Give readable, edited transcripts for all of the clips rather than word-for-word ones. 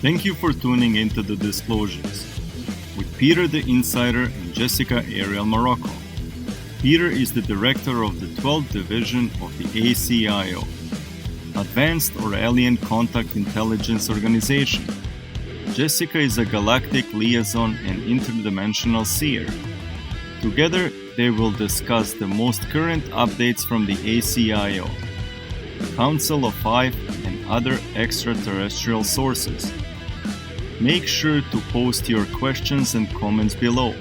Thank you for tuning into The Disclosures with Peter the Insider and Jessica Arael Marrocco. Peter is the director of the 12th Division of the ACIO, Advanced or Alien Contact Intelligence Organization. Jessica is a galactic liaison and interdimensional seer. Together, they will discuss the most current updates from the ACIO, Council of Five, and other extraterrestrial sources. Make sure to post your questions and comments below.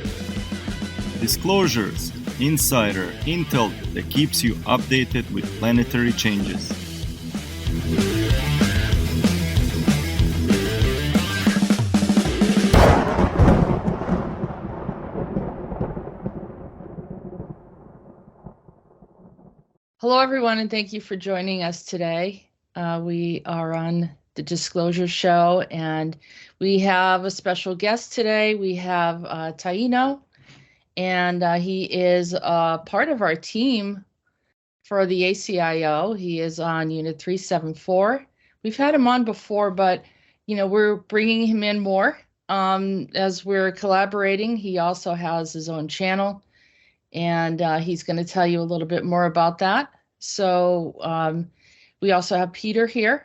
Disclosures, insider intel that keeps you updated with planetary changes. Hello, everyone, and thank you for joining us today. We are on the Disclosure Show, and we have a special guest today. We have Taino, and he is part of our team for the ACIO. He is on Unit 374. We've had him on before, but we're bringing him in more as we're collaborating. He also has his own channel, and he's going to tell you a little bit more about that. So we also have Peter here.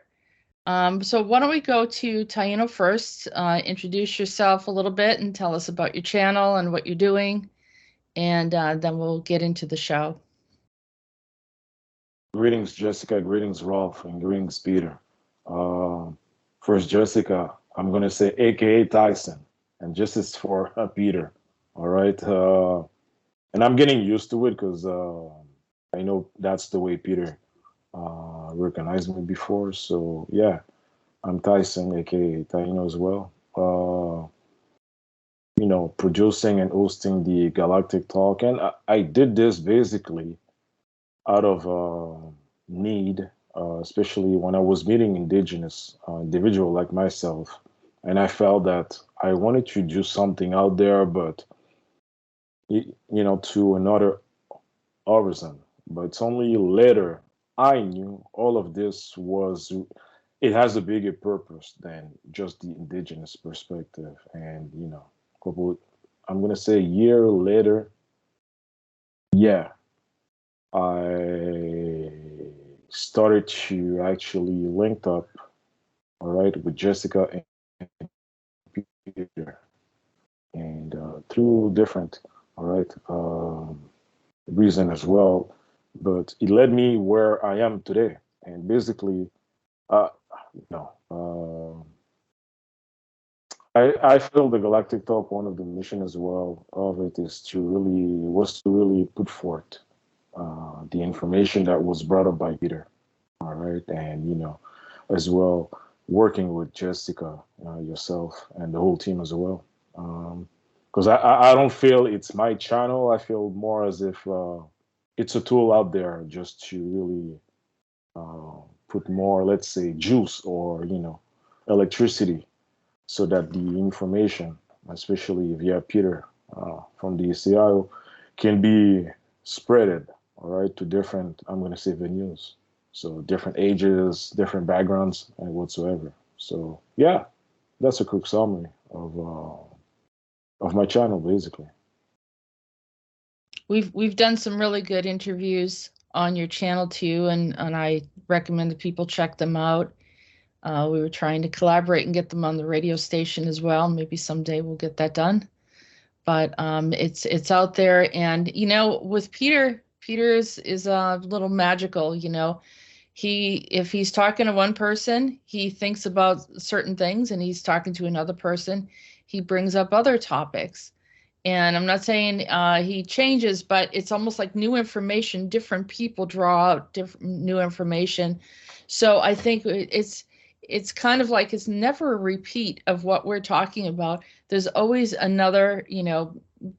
So why don't we go to Taino first, introduce yourself a little bit and tell us about your channel and what you're doing, and then we'll get into the show. Greetings, Jessica. Greetings, Rolf, and greetings, Peter. First, Jessica, I'm going to say AKA Tyson, and just as for Peter, all right? And I'm getting used to it because I know that's the way Peter recognized me before. So, yeah, I'm Tyson, AKA Taino as well. Producing and hosting the Galactic Talk. And I did this basically out of need, especially when I was meeting indigenous individual like myself. And I felt that I wanted to do something out there, but, to another horizon. But it's only later I knew all of this it has a bigger purpose than just the indigenous perspective. And, I'm going to say a year later, yeah, I started to actually link up, all right, with Jessica and Peter, and through different, all right, reason as well, but it led me where I am today. And basically, I feel the Galactic Talk, one of the mission as well of it was to really put forth the information that was brought up by Peter, all right, and as well working with Jessica, yourself, and the whole team as well, because I don't feel it's my channel. I feel more as if it's a tool out there just to really put more, let's say, juice or electricity, so that the information, especially via Peter from the ACIO, can be spreaded, all right, to different, I'm going to say, venues. So different ages, different backgrounds, and whatsoever. So yeah, that's a quick summary of my channel, basically. We've done some really good interviews on your channel too, and I recommend that people check them out. We were trying to collaborate and get them on the radio station as well. Maybe someday we'll get that done. But it's out there, and with Peter is a little magical. If he's talking to one person, he thinks about certain things, and he's talking to another person, he brings up other topics. And I'm not saying he changes, but it's almost like new information. Different people draw out different new information. So I think it's kind of like it's never a repeat of what we're talking about. There's always another,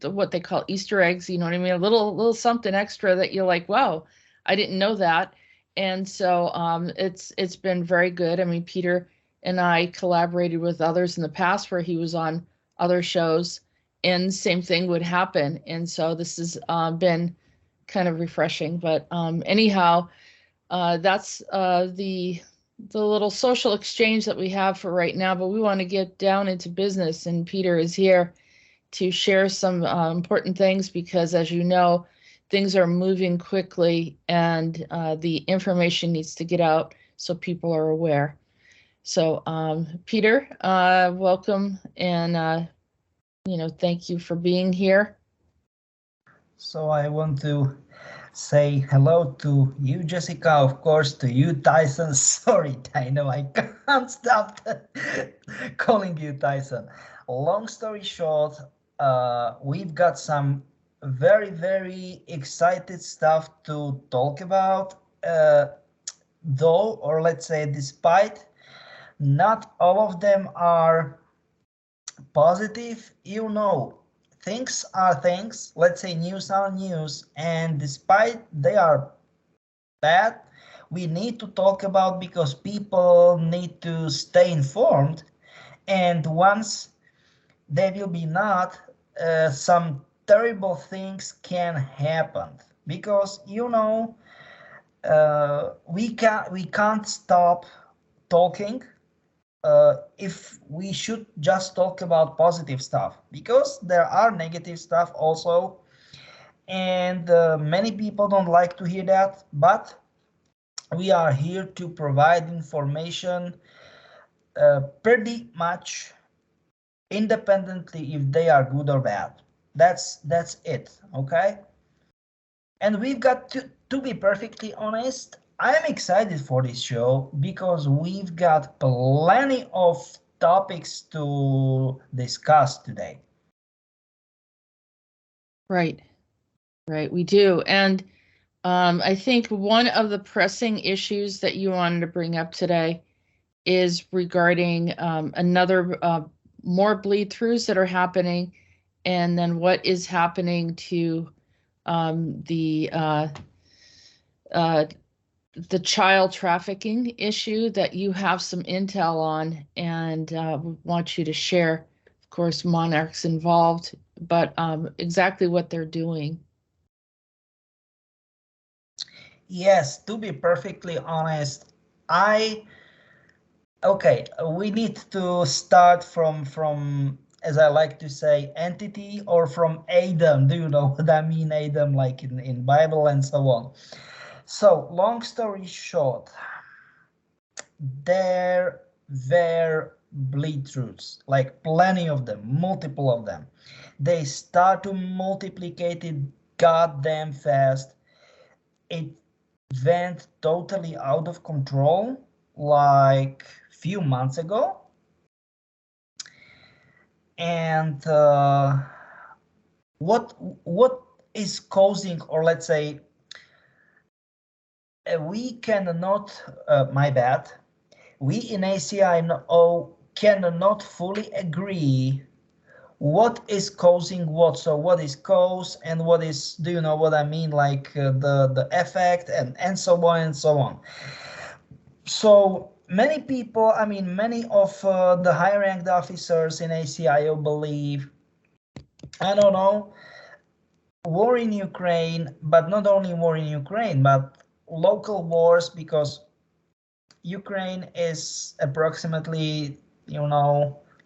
what they call Easter eggs, you know what I mean? A little something extra that you're like, wow, I didn't know that. And so it's been very good. I mean, Peter and I collaborated with others in the past where he was on other shows, and same thing would happen. And so this has been kind of refreshing. But anyhow, that's the the little social exchange that we have for right now, but we want to get down into business, and Peter is here to share some important things because, as you know, things are moving quickly and the information needs to get out so people are aware. So, Peter, welcome, and thank you for being here. So I want to say hello to you, Jessica, of course, to you, Tyson. Sorry, I know I can't stop calling you Tyson. Long story short, we've got some very, very excited stuff to talk about, though, or let's say despite, not all of them are positive. Things are things, let's say news are news, and despite they are bad, we need to talk about because people need to stay informed, and once they will be not, some terrible things can happen because we can't stop talking if we should just talk about positive stuff, because there are negative stuff also, and many people don't like to hear that, but we are here to provide information pretty much independently if they are good or bad. That's it, okay? And we've got to be perfectly honest, I'm excited for this show because we've got plenty of topics to discuss today. Right, we do. And I think one of the pressing issues that you wanted to bring up today is regarding another more bleed throughs that are happening, and then what is happening to the child trafficking issue that you have some intel on, and we want you to share. Of course, Monarch's involved, but exactly what they're doing. Yes, to be perfectly honest, we need to start from, as I like to say, entity, or from Adam. Do you know what I mean? Adam, like in Bible and so on. So long story short, there were bleed throughs, like plenty of them, multiple of them. They start to multiplicate it goddamn fast. It went totally out of control like few months ago, and what is causing, or let's say we cannot, my bad, we in ACIO cannot fully agree what is causing what. So what is cause and what is, do you know what I mean, like the effect and so on and so on. So many people, I mean many of the high ranked officers in ACIO believe, I don't know, war in Ukraine, but not only war in Ukraine, but local wars, because Ukraine is approximately,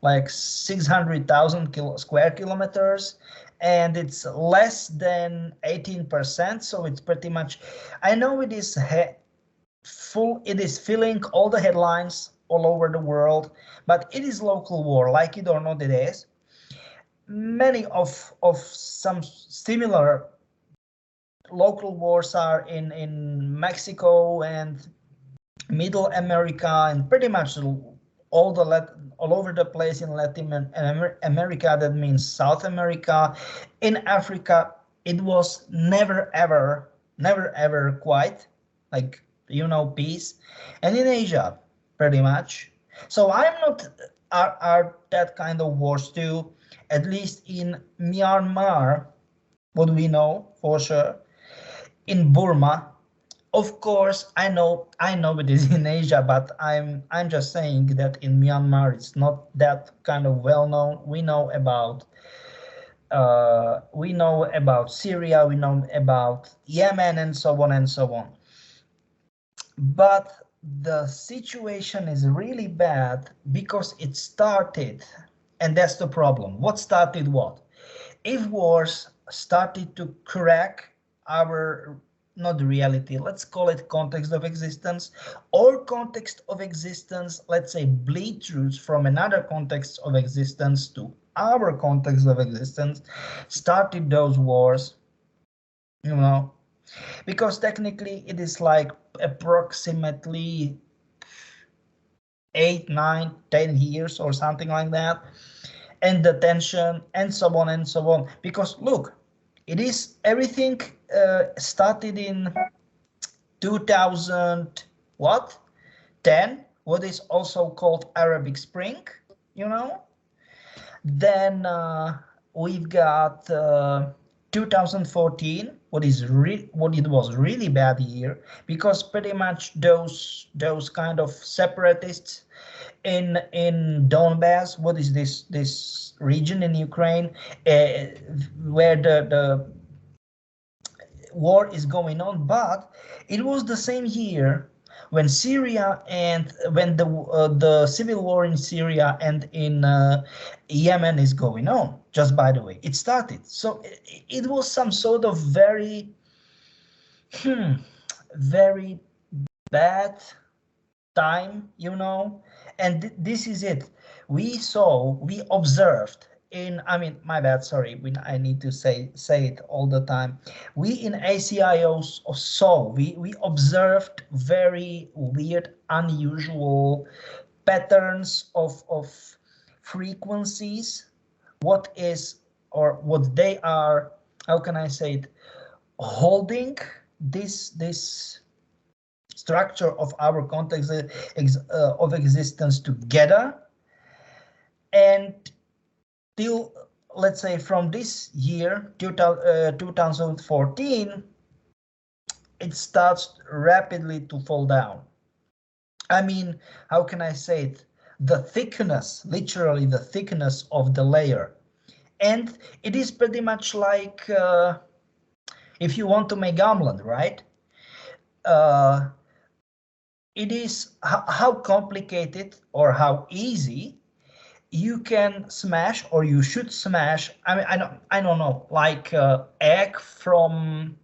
like 600,000 square kilometers, and it's less than 18%. So it's pretty much, I know it is it is filling all the headlines all over the world, but it is local war, like it or not it is. Many of some similar local wars are in Mexico and Middle America, and pretty much all over the place in Latin America. That means South America. In Africa, it was never ever quite like, peace. And in Asia, pretty much. So I'm not are that kind of wars too, at least in Myanmar, what we know for sure. In Burma, of course, I know it is in Asia, but I'm just saying that in Myanmar it's not that kind of well known. We know about Syria, we know about Yemen, and so on and so on. But the situation is really bad because it started, and that's the problem. What started what? If wars started to crack our, not reality, let's call it context of existence, or context of existence, let's say bleed throughs from another context of existence to our context of existence, started those wars, you know, because technically it is like approximately 8, 9, 10 years or something like that, and the tension and so on and so on. Because look, it is everything started in 2000 what 10, what is also called Arabic Spring, you know. Then we've got 2014, what it was really bad year, because pretty much those kind of separatists in Donbass, what is this region in Ukraine, where the war is going on. But it was the same year when Syria and when the civil war in Syria and in Yemen is going on. Just by the way, it started. So it was some sort of very very bad time, you know. And this is it. We observed in, I mean, my bad, sorry, I need to say it all the time. We in ACIO we observed very weird, unusual patterns of frequencies, what is, or what they are, how can I say it, holding this structure of our context of existence together. And till, let's say, from this year 2014, it starts rapidly to fall down. I mean, how can I say it, the thickness, literally the thickness of the layer. And it is pretty much like if you want to make omelet, right? It is how complicated or how easy you can smash, or you should smash. I mean, I don't know, like egg from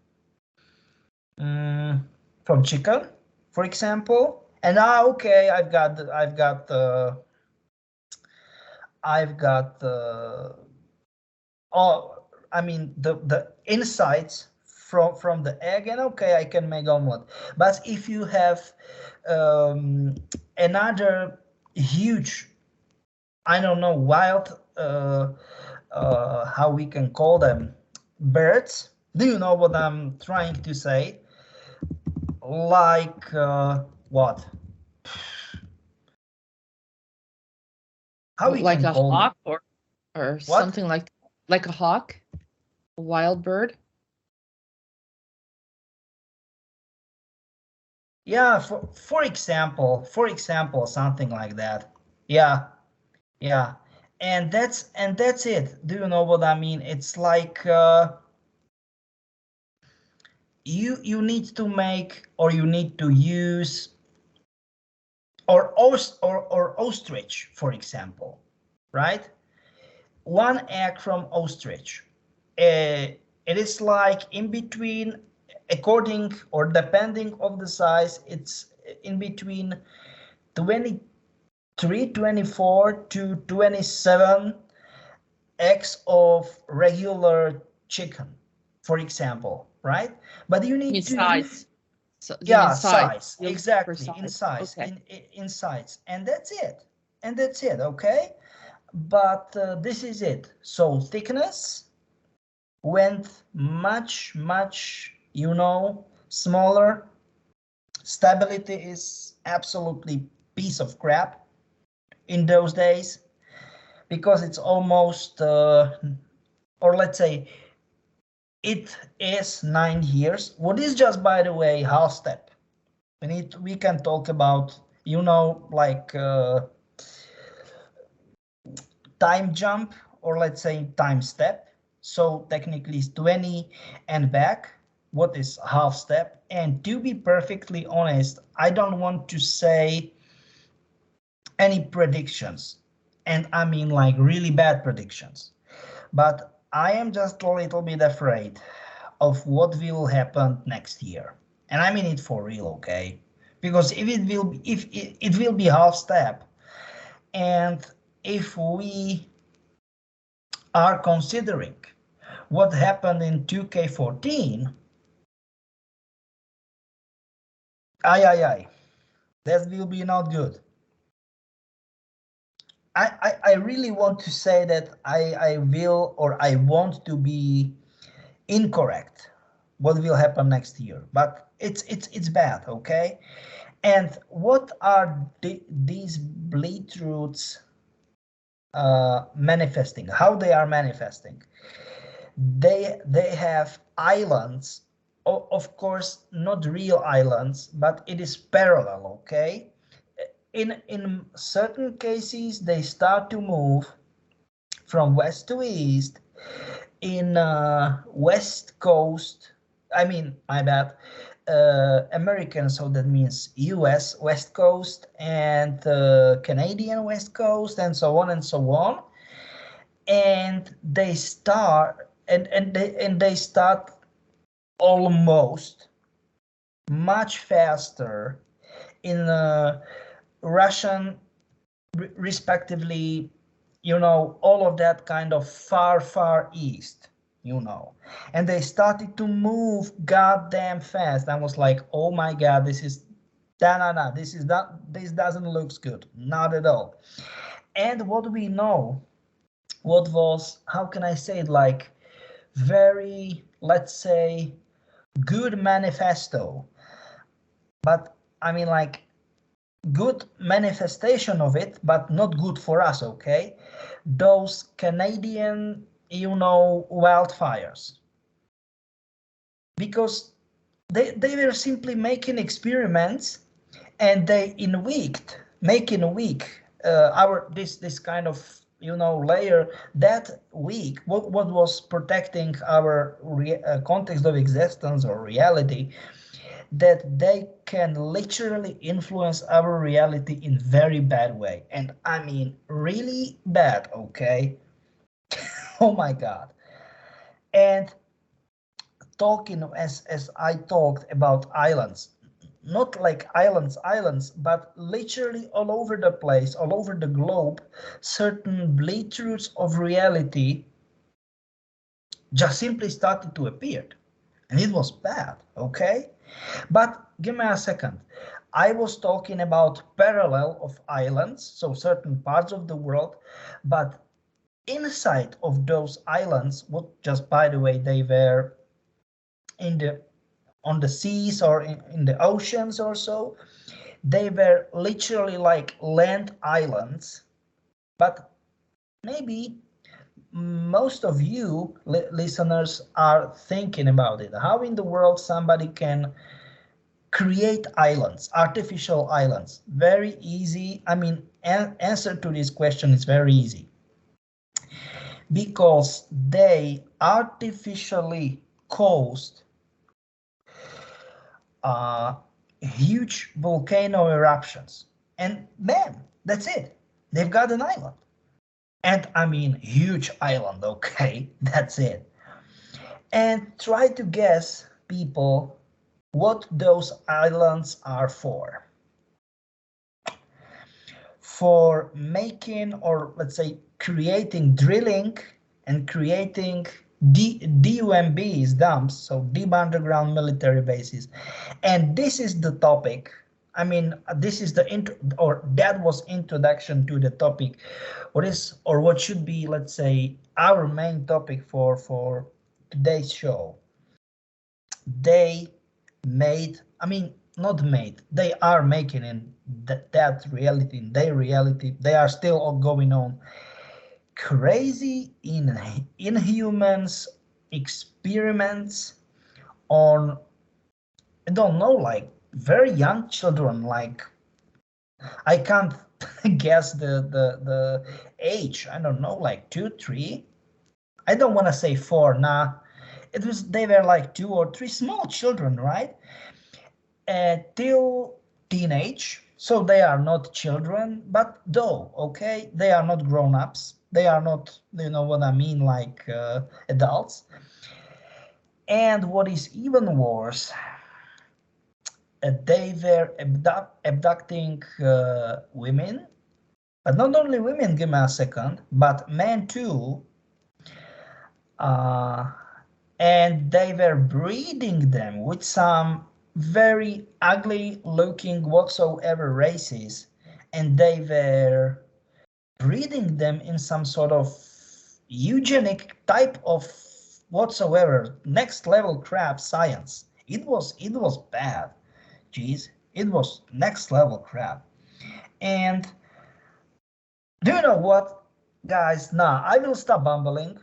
chicken, for example. And okay, I've got all, I mean, the insides from the egg, and okay, I can make omelet. But if you have another huge, I don't know, wild, how we can call them, birds. Do you know what I'm trying to say? Like what? How we like can a call hawk, them? or What? something like a hawk, a wild bird. Yeah, for example, something like that. Yeah, yeah, and that's it. Do you know what I mean? It's like you need to make, or you need to use, or ostrich, for example, right? One egg from ostrich. It is like in between, according or depending of the size, it's in between 23, 24 to 27 eggs of regular chicken, for example, right? But you need to Size. So, you yeah, mean size? size, exactly, in size, Okay. in size, and that's it, okay. But this is it. So thickness went much, you know, smaller. Stability is absolutely piece of crap in those days, because it's almost, or let's say, it is 9 years. What is, just by the way, half step. We can talk about, you know, like time jump, or let's say time step. So technically it's 20 and back. what is half step. And to be perfectly honest, I don't want to say any predictions, and I mean like really bad predictions, but I am just a little bit afraid of what will happen next year. And I mean it for real, okay? Because if it will be half step, and if we are considering what happened in 2K14, aye, that will be not good. I really want to say that I will, or I want to be incorrect what will happen next year, but it's bad, okay? And what are these bleed roots manifesting? How they are manifesting? They have islands, of course not real islands, but it is parallel, okay? In certain cases they start to move from west to east. In west coast, I mean, my bad, American, so that means US west coast and Canadian west coast, and so on and so on. And they start and they start almost much faster in Russian, respectively, you know, all of that kind of far east, you know. And they started to move goddamn fast. I was like, oh my god, this is no, this doesn't look good, not at all. And what we know, what was, how can I say it, like very, let's say, good manifesto, but I mean like good manifestation of it, but not good for us, okay? Those Canadian, you know, wildfires. Because they were simply making experiments, and they making weak our this kind of, you know, layer that weak, what was protecting our context of existence or reality, that they can literally influence our reality in very bad way. And I mean really bad, okay? Oh my god. And talking as I talked about islands, not like islands, but literally all over the place, all over the globe, certain bleed roots of reality just simply started to appear. And it was bad, okay? But give me a second. I was talking about parallel of islands, so certain parts of the world, but inside of those islands, what just by the way, they were on the seas or in the oceans or so, they were literally like land islands. But maybe most of you listeners are thinking about it. How in the world somebody can create islands, artificial islands? Very easy. I mean, answer to this question is very easy. Because they artificially caused huge volcano eruptions. And bam, that's it. They've got an island. And I mean, huge island, okay? That's it. And try to guess, people, what those islands are for. For making, or let's say creating, drilling and creating DUMBs, dumps, so deep underground military bases. And this is the topic. I mean, this is the that was introduction to the topic. What is, or what should be, let's say, our main topic for today's show. They made, I mean, not made, they are making in that reality, in their reality, they are still all going on crazy inhumans experiments on, I don't know, like very young children. Like I can't guess the age, I don't know, like 2, 3, I don't want to say 4, nah, they were like 2 or 3 small children, right? Till teenage. So they are not children, but though, okay, they are not grown-ups. They are not, you know what I mean, like adults. And what is even worse, they were abducting women, but not only women, give me a second, but men too. And they were breeding them with some very ugly looking whatsoever races, and they were breeding them in some sort of eugenic type of whatsoever next level crap science. It was bad. Jeez, it was next level crap. And do you know what, guys? Now I will stop bumbling,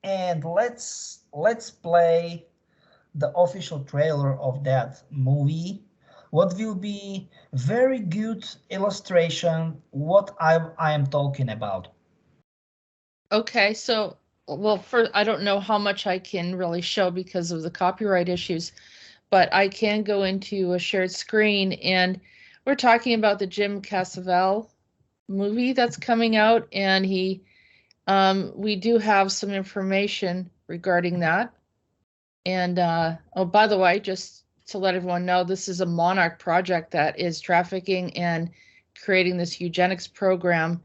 and let's play the official trailer of that movie. What will be very good illustration what I am talking about. Okay, so well, I don't know how much I can really show because of the copyright issues, but I can go into a shared screen, and we're talking about the Jim Caviezel movie that's coming out, and we do have some information regarding that. And oh, by the way, just to let everyone know, this is a Monarch project that is trafficking and creating this eugenics program,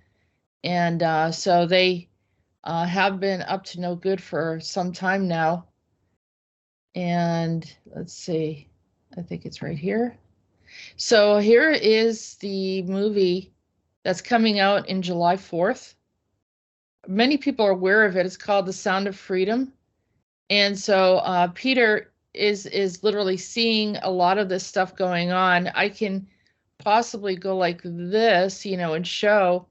and so they have been up to no good for some time now. And let's see, I think it's right here. So here is the movie that's coming out in July 4th. Many people are aware of it. It's called The Sound of Freedom. And so Peter is literally seeing a lot of this stuff going on. I can possibly go like this, you know, and show,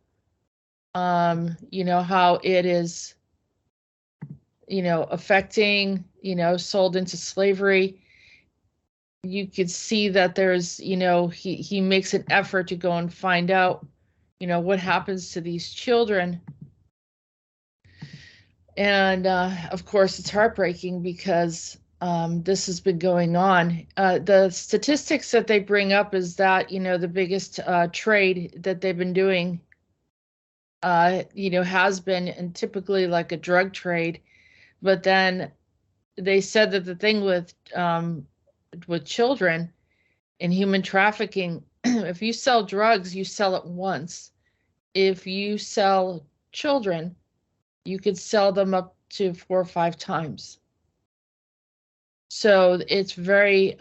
you know, how it is, you know, affecting, you know, sold into slavery. You could see that there's, you know, he makes an effort to go and find out, you know, what happens to these children. And of course, it's heartbreaking because this has been going on. The statistics that they bring up is that, you know, the biggest trade that they've been doing, you know, has been and typically like a drug trade. But then they said that the thing with children and human trafficking, if you sell drugs, you sell it once. If you sell children, you could sell them up to 4 or 5 times. So it's very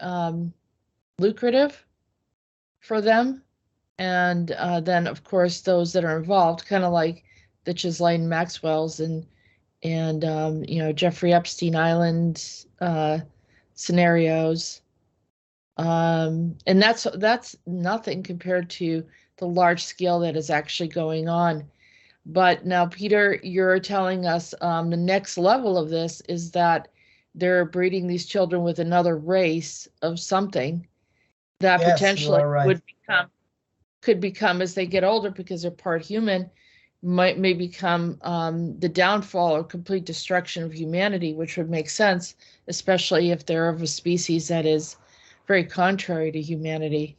lucrative for them. And then, of course, those that are involved, kind of like the Ghislaine Maxwell's and you know, Jeffrey Epstein Island scenarios. And that's nothing compared to the large scale that is actually going on. But now, Peter, you're telling us the next level of this is that they're breeding these children with another race of something that Yes, potentially you are right. could become, as they get older, because they're part human, may become the downfall or complete destruction of humanity, which would make sense, especially if they're of a species that is very contrary to humanity.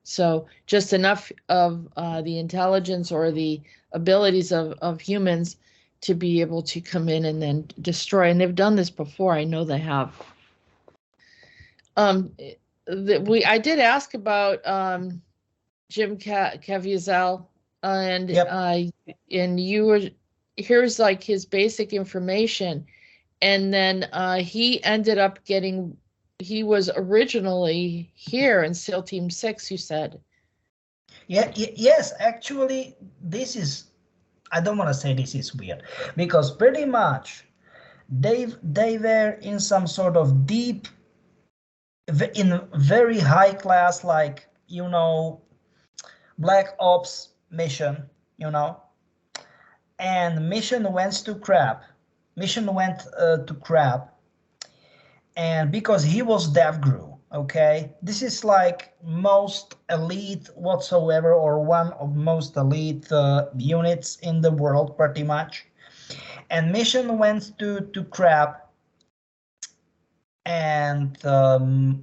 So just enough of the intelligence or the abilities of humans to be able to come in and then destroy. And they've done this before. I know they have. I did ask about Jim Caviezel, and Yep. And you were, here's like his basic information, and then he ended up getting. He was originally here in SEAL Team 6, you said. Yeah, yes, actually, this is, I don't want to say this is weird, because pretty much they were in some sort of deep, in very high class, like, you know, Black Ops mission, you know, and mission went to crap. And because he was DevGru, okay, this is like most elite whatsoever, or one of most elite units in the world, pretty much. And mission went to crap, and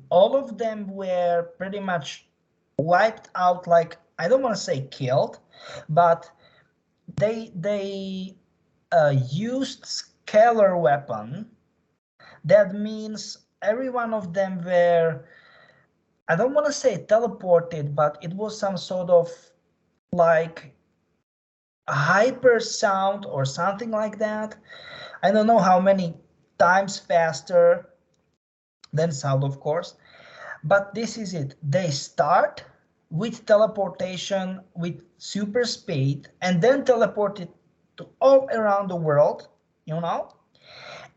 all of them were pretty much wiped out. Like, I don't want to say killed, but they used scalar weapon. That means every one of them were, I don't want to say teleported, but it was some sort of like hyper sound or something like that. I don't know how many times faster than sound, of course, but this is it. They start with teleportation with super speed and then teleported to all around the world, you know?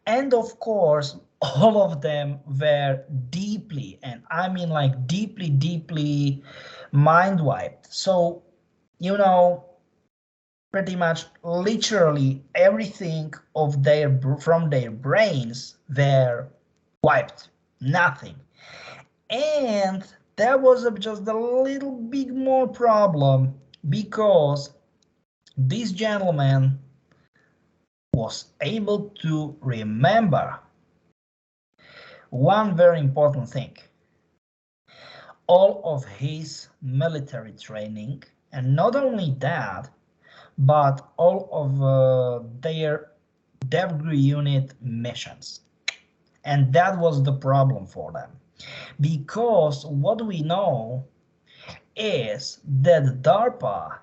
And of course, all of them were deeply, and I mean like deeply, deeply mind wiped. So, you know, pretty much literally everything of their from their brains were wiped, nothing. And there was just a little bit more problem, because this gentleman was able to remember one very important thing: all of his military training, and not only that, but all of their debris unit missions. And that was the problem for them, because what we know is that DARPA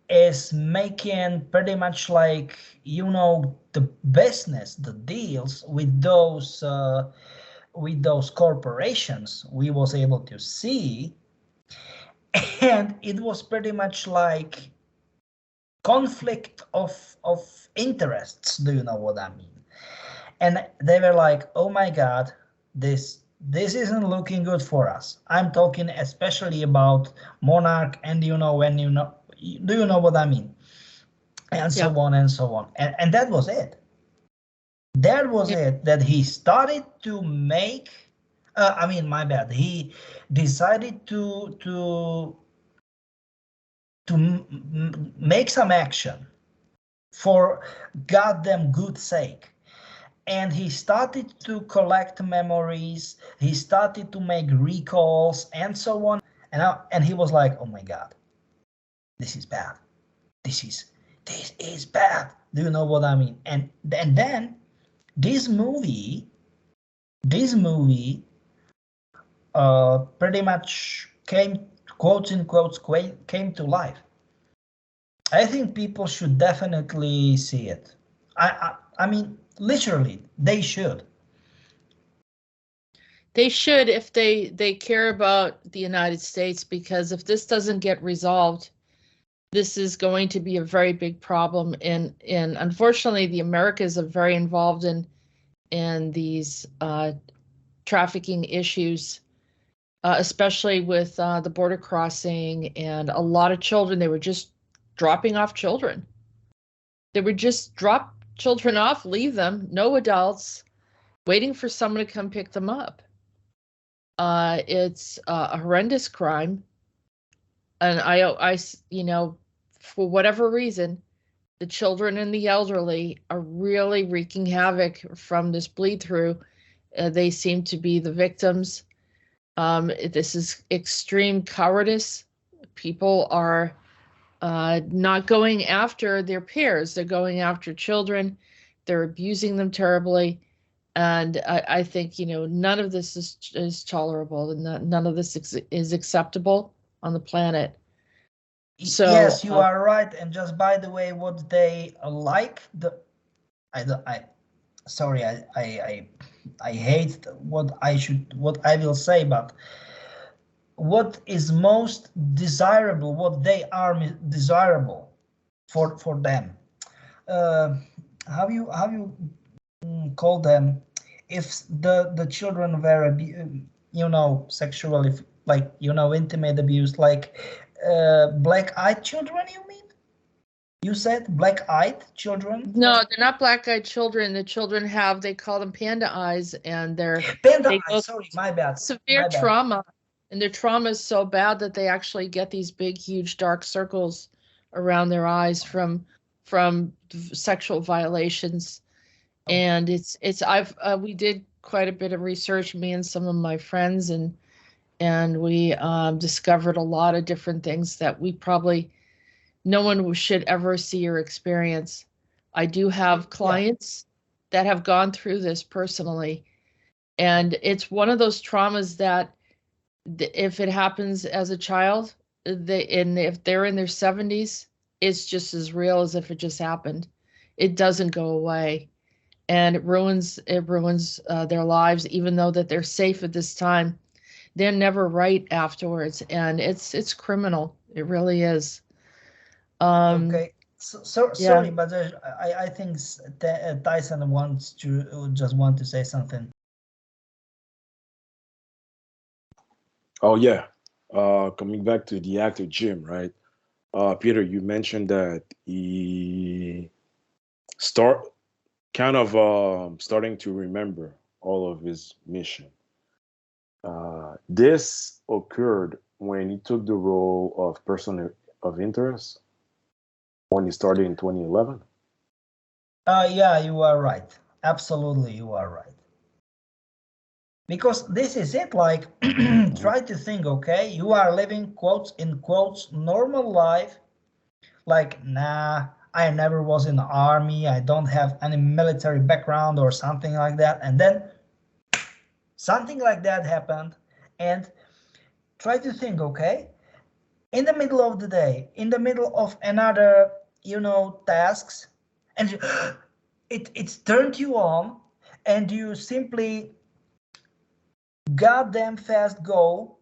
is making pretty much like, you know, the business, the deals with those corporations we was able to see, and it was pretty much like conflict of interests. Do you know what I mean? And they were like, oh my God, this isn't looking good for us. I'm talking especially about Monarch, and you know, when you know, do you know what I mean? And so on and so on. And that was it. That was it, that he started to make, I mean, my bad. He decided to make some action for goddamn good sake. And he started to collect memories. He started to make recalls and so on. And he was like, oh my God, this is bad. This is bad. Do you know what I mean? And then this movie pretty much came, quotes in quotes, came to life. I think people should definitely see it. I mean, literally, they should. They should, if they care about the United States, because if this doesn't get resolved, this is going to be a very big problem. And unfortunately, the Americas are very involved in these trafficking issues, especially with the border crossing, and a lot of children. They were just dropping off children. They would just drop children off, leave them, no adults, waiting for someone to come pick them up. It's a horrendous crime. And I, you know, for whatever reason, the children and the elderly are really wreaking havoc from this bleed through. They seem to be the victims. This is extreme cowardice. People are not going after their peers. They're going after children. They're abusing them terribly. And I think, you know, none of this is tolerable, and none of this is acceptable on the planet. So yes, you are right. And just by the way, what they like, sorry, I hate what I will say, but what is most desirable, what they are desirable for them. How you call them? If the children were, you know, sexually, like, you know, intimate abuse, like black-eyed children, you mean? You said black-eyed children? No, they're not black-eyed children. The children have, they call them panda eyes, and they're panda eyes. Sorry, my bad. Severe trauma, and their trauma is so bad that they actually get these big, huge, dark circles around their eyes from sexual violations. And we did quite a bit of research, me and some of my friends, and we discovered a lot of different things that we probably no one should ever see or experience. I do have clients that have gone through this personally, and it's one of those traumas that if it happens as a child, and if they're in their 70s, it's just as real as if it just happened. It doesn't go away, and it ruins their lives, even though that they're safe at this time. They're never right afterwards, and it's criminal. It really is. Okay. So Yeah. sorry, but I think Tyson wants to just want to say something. Oh yeah. Coming back to the actor Jim, right? Peter, you mentioned that he start kind of starting to remember all of his mission. This occurred when he took the role of person of interest when he started in 2011. Yeah, you are right. Absolutely, you are right. Because this is it, like, try to think, okay, you are living, quotes in quotes, normal life, like, nah, I never was in the army, I don't have any military background or something like that, and then something like that happened, and try to think, okay, in the middle of the day, in the middle of another, tasks, and it's turned you on, and you simply goddamn fast go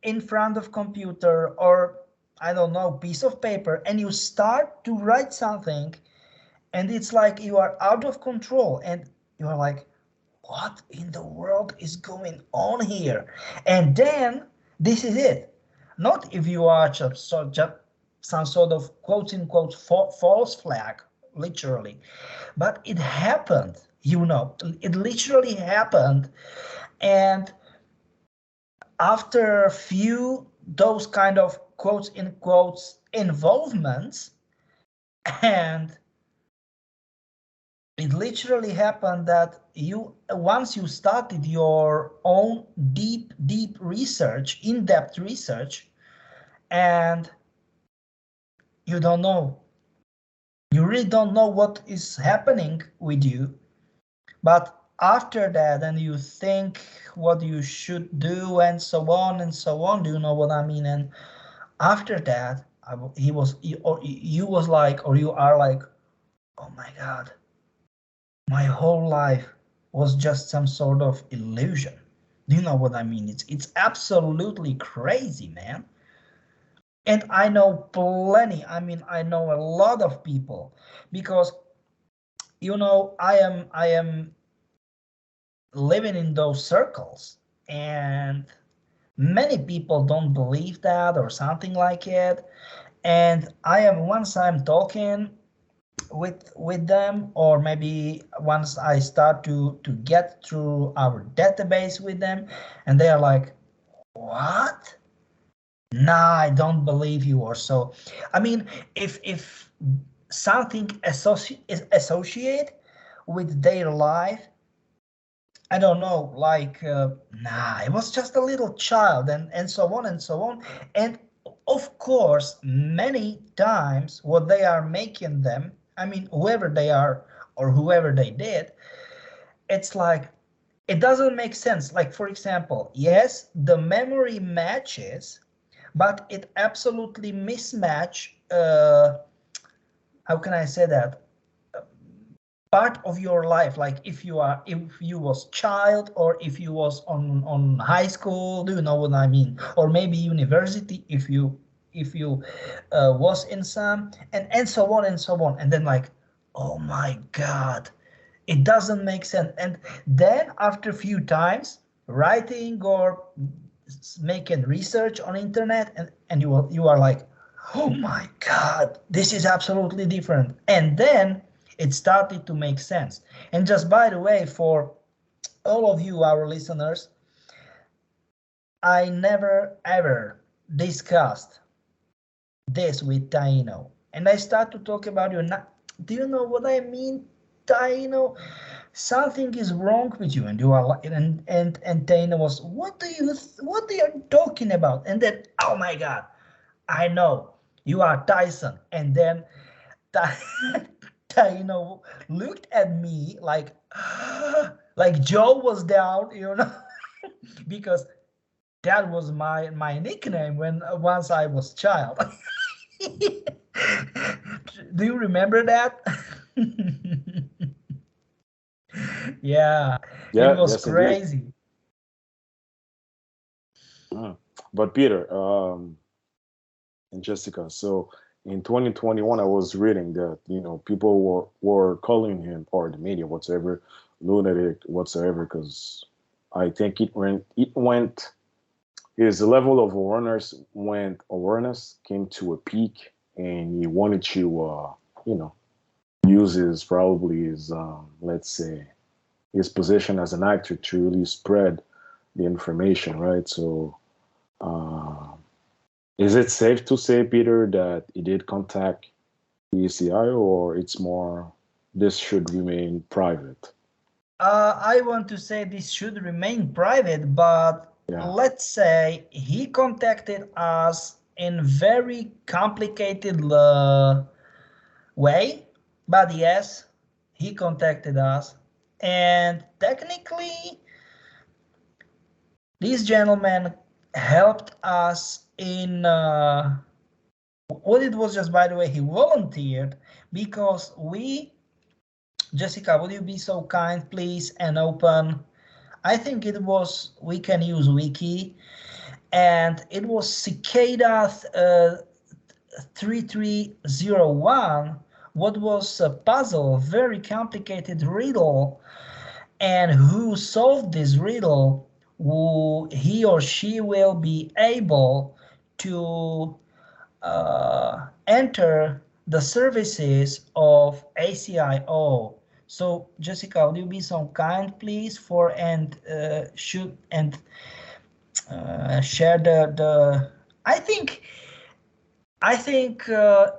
in front of computer or I don't know, piece of paper, and you start to write something, and it's like you are out of control, and you are like, what in the world is going on here? And then this is it. Not if you are just some sort of quote unquote false flag, literally, but it happened. It literally happened, and after a few those kind of quotes in quotes involvements, and it literally happened that once you started your own deep research, in-depth research, and you don't know, you really don't know what is happening with you, but after that, and you think what you should do and so on and so on, do you know what I mean? And after that, you was like, or you are like, oh my God, my whole life was just some sort of illusion. Do you know what I mean? It's absolutely crazy, man. And I know plenty. I mean, I know a lot of people because I am living in those circles, and many people don't believe that or something like it. And once I'm talking with them, or maybe once I start to get through our database with them, and they are like, what? Nah, I don't believe you, or so. I mean, if something is associate with their life, I don't know, like, nah, I was just a little child, and so on and so on. And of course, many times what they are making them, I mean, whoever they are or whoever they did, it's like, it doesn't make sense. Like, for example, yes, the memory matches, but it absolutely mismatch, how can I say that? Part of your life, like if you was child, or if you was on high school, do you know what I mean? Or maybe university, if you was in some, and so on and so on, and then like, oh my God, it doesn't make sense. And then after a few times writing or making research on internet, and you are like, oh my God, this is absolutely different. And then it started to make sense. And just by the way, for all of you, our listeners, I never ever discussed this with Taino. And I start to talk about you. Do you know what I mean, Taino, something is wrong with you. And you are like, and Taino was, what are you talking about? And then, oh my God, I know you are Tyson. And then Taino looked at me like like Joe was down, because that was my nickname when once I was child. Do you remember that? Yeah, it Yeah, was yes, indeed. crazy. But Peter, and Jessica, so in 2021, I was reading that people were calling him, or the media whatsoever, lunatic whatsoever, because I think it went his level of awareness came to a peak, and he wanted to use his let's say his position as an actor to really spread the information, right? So uh, is it safe to say, Peter, that he did contact the ECI, or it's more this should remain private? I want to say this should remain private, but Yeah. let's say he contacted us in very complicated way, but yes, he contacted us, and technically this gentleman helped us in what it was. Just by the way, he volunteered because Jessica, would you be so kind, please, and open? I think it was, we can use wiki, and it was Cicada 3301. What was a puzzle, very complicated riddle, and who solved this riddle, he or she will be able to enter the services of ACIO. So Jessica, will you be so kind, please, shoot and share the I think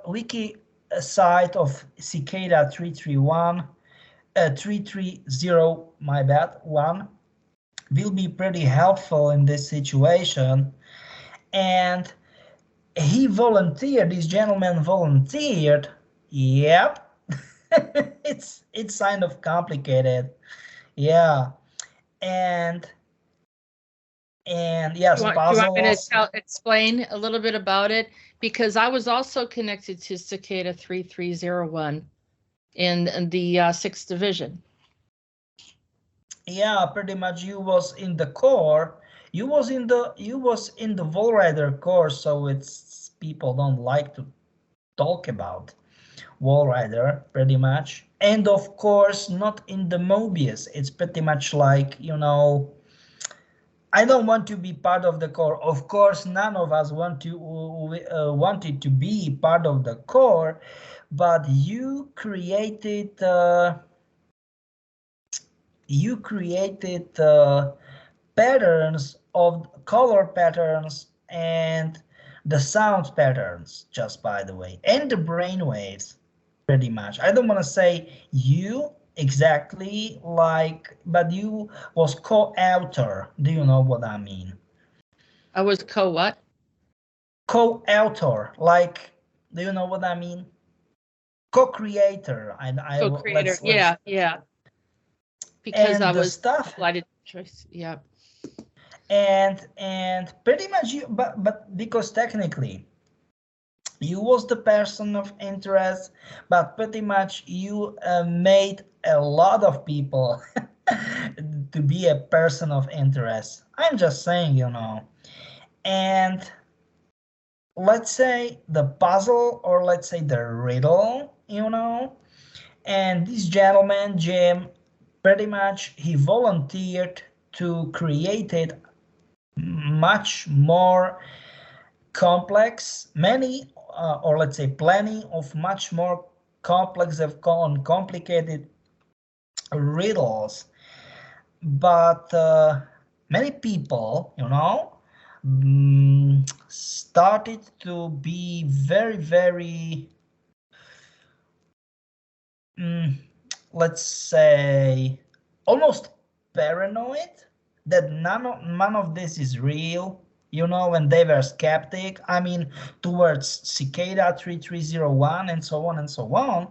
wiki site of Cicada 330, my bad, 1, will be pretty helpful in this situation. And this gentleman volunteered. Yep. it's kind of complicated. Yeah. And yes, Do you want me to explain a little bit about it? Because I was also connected to Cicada 3301 in the 6th Division. Yeah, pretty much you was in the core. You was in the Wallrider core, so it's people don't like to talk about Wallrider pretty much. And of course not in the Mobius. It's pretty much like, I don't want to be part of the core. Of course, none of us wanted to be part of the core, but you created patterns of color patterns and the sound patterns, just by the way, and the brain waves, pretty much. I don't want to say you exactly like, but you was co-author. Do you know what I mean? I was what? Co-author, like, do you know what I mean? Co-creator. Co-creator, yeah. Because and I the was stuff. Choice, yeah. And pretty much you, but because technically you was the person of interest, but pretty much you made a lot of people to be a person of interest. I'm just saying, and let's say the puzzle, or let's say the riddle, and this gentleman, Jim, pretty much he volunteered to create it much more complex, or let's say plenty of much more complex and complicated riddles. But many people, started to be very, very let's say, almost paranoid that none of this is real, you know, and they were skeptic. I mean, towards Cicada 3301 and so on and so on.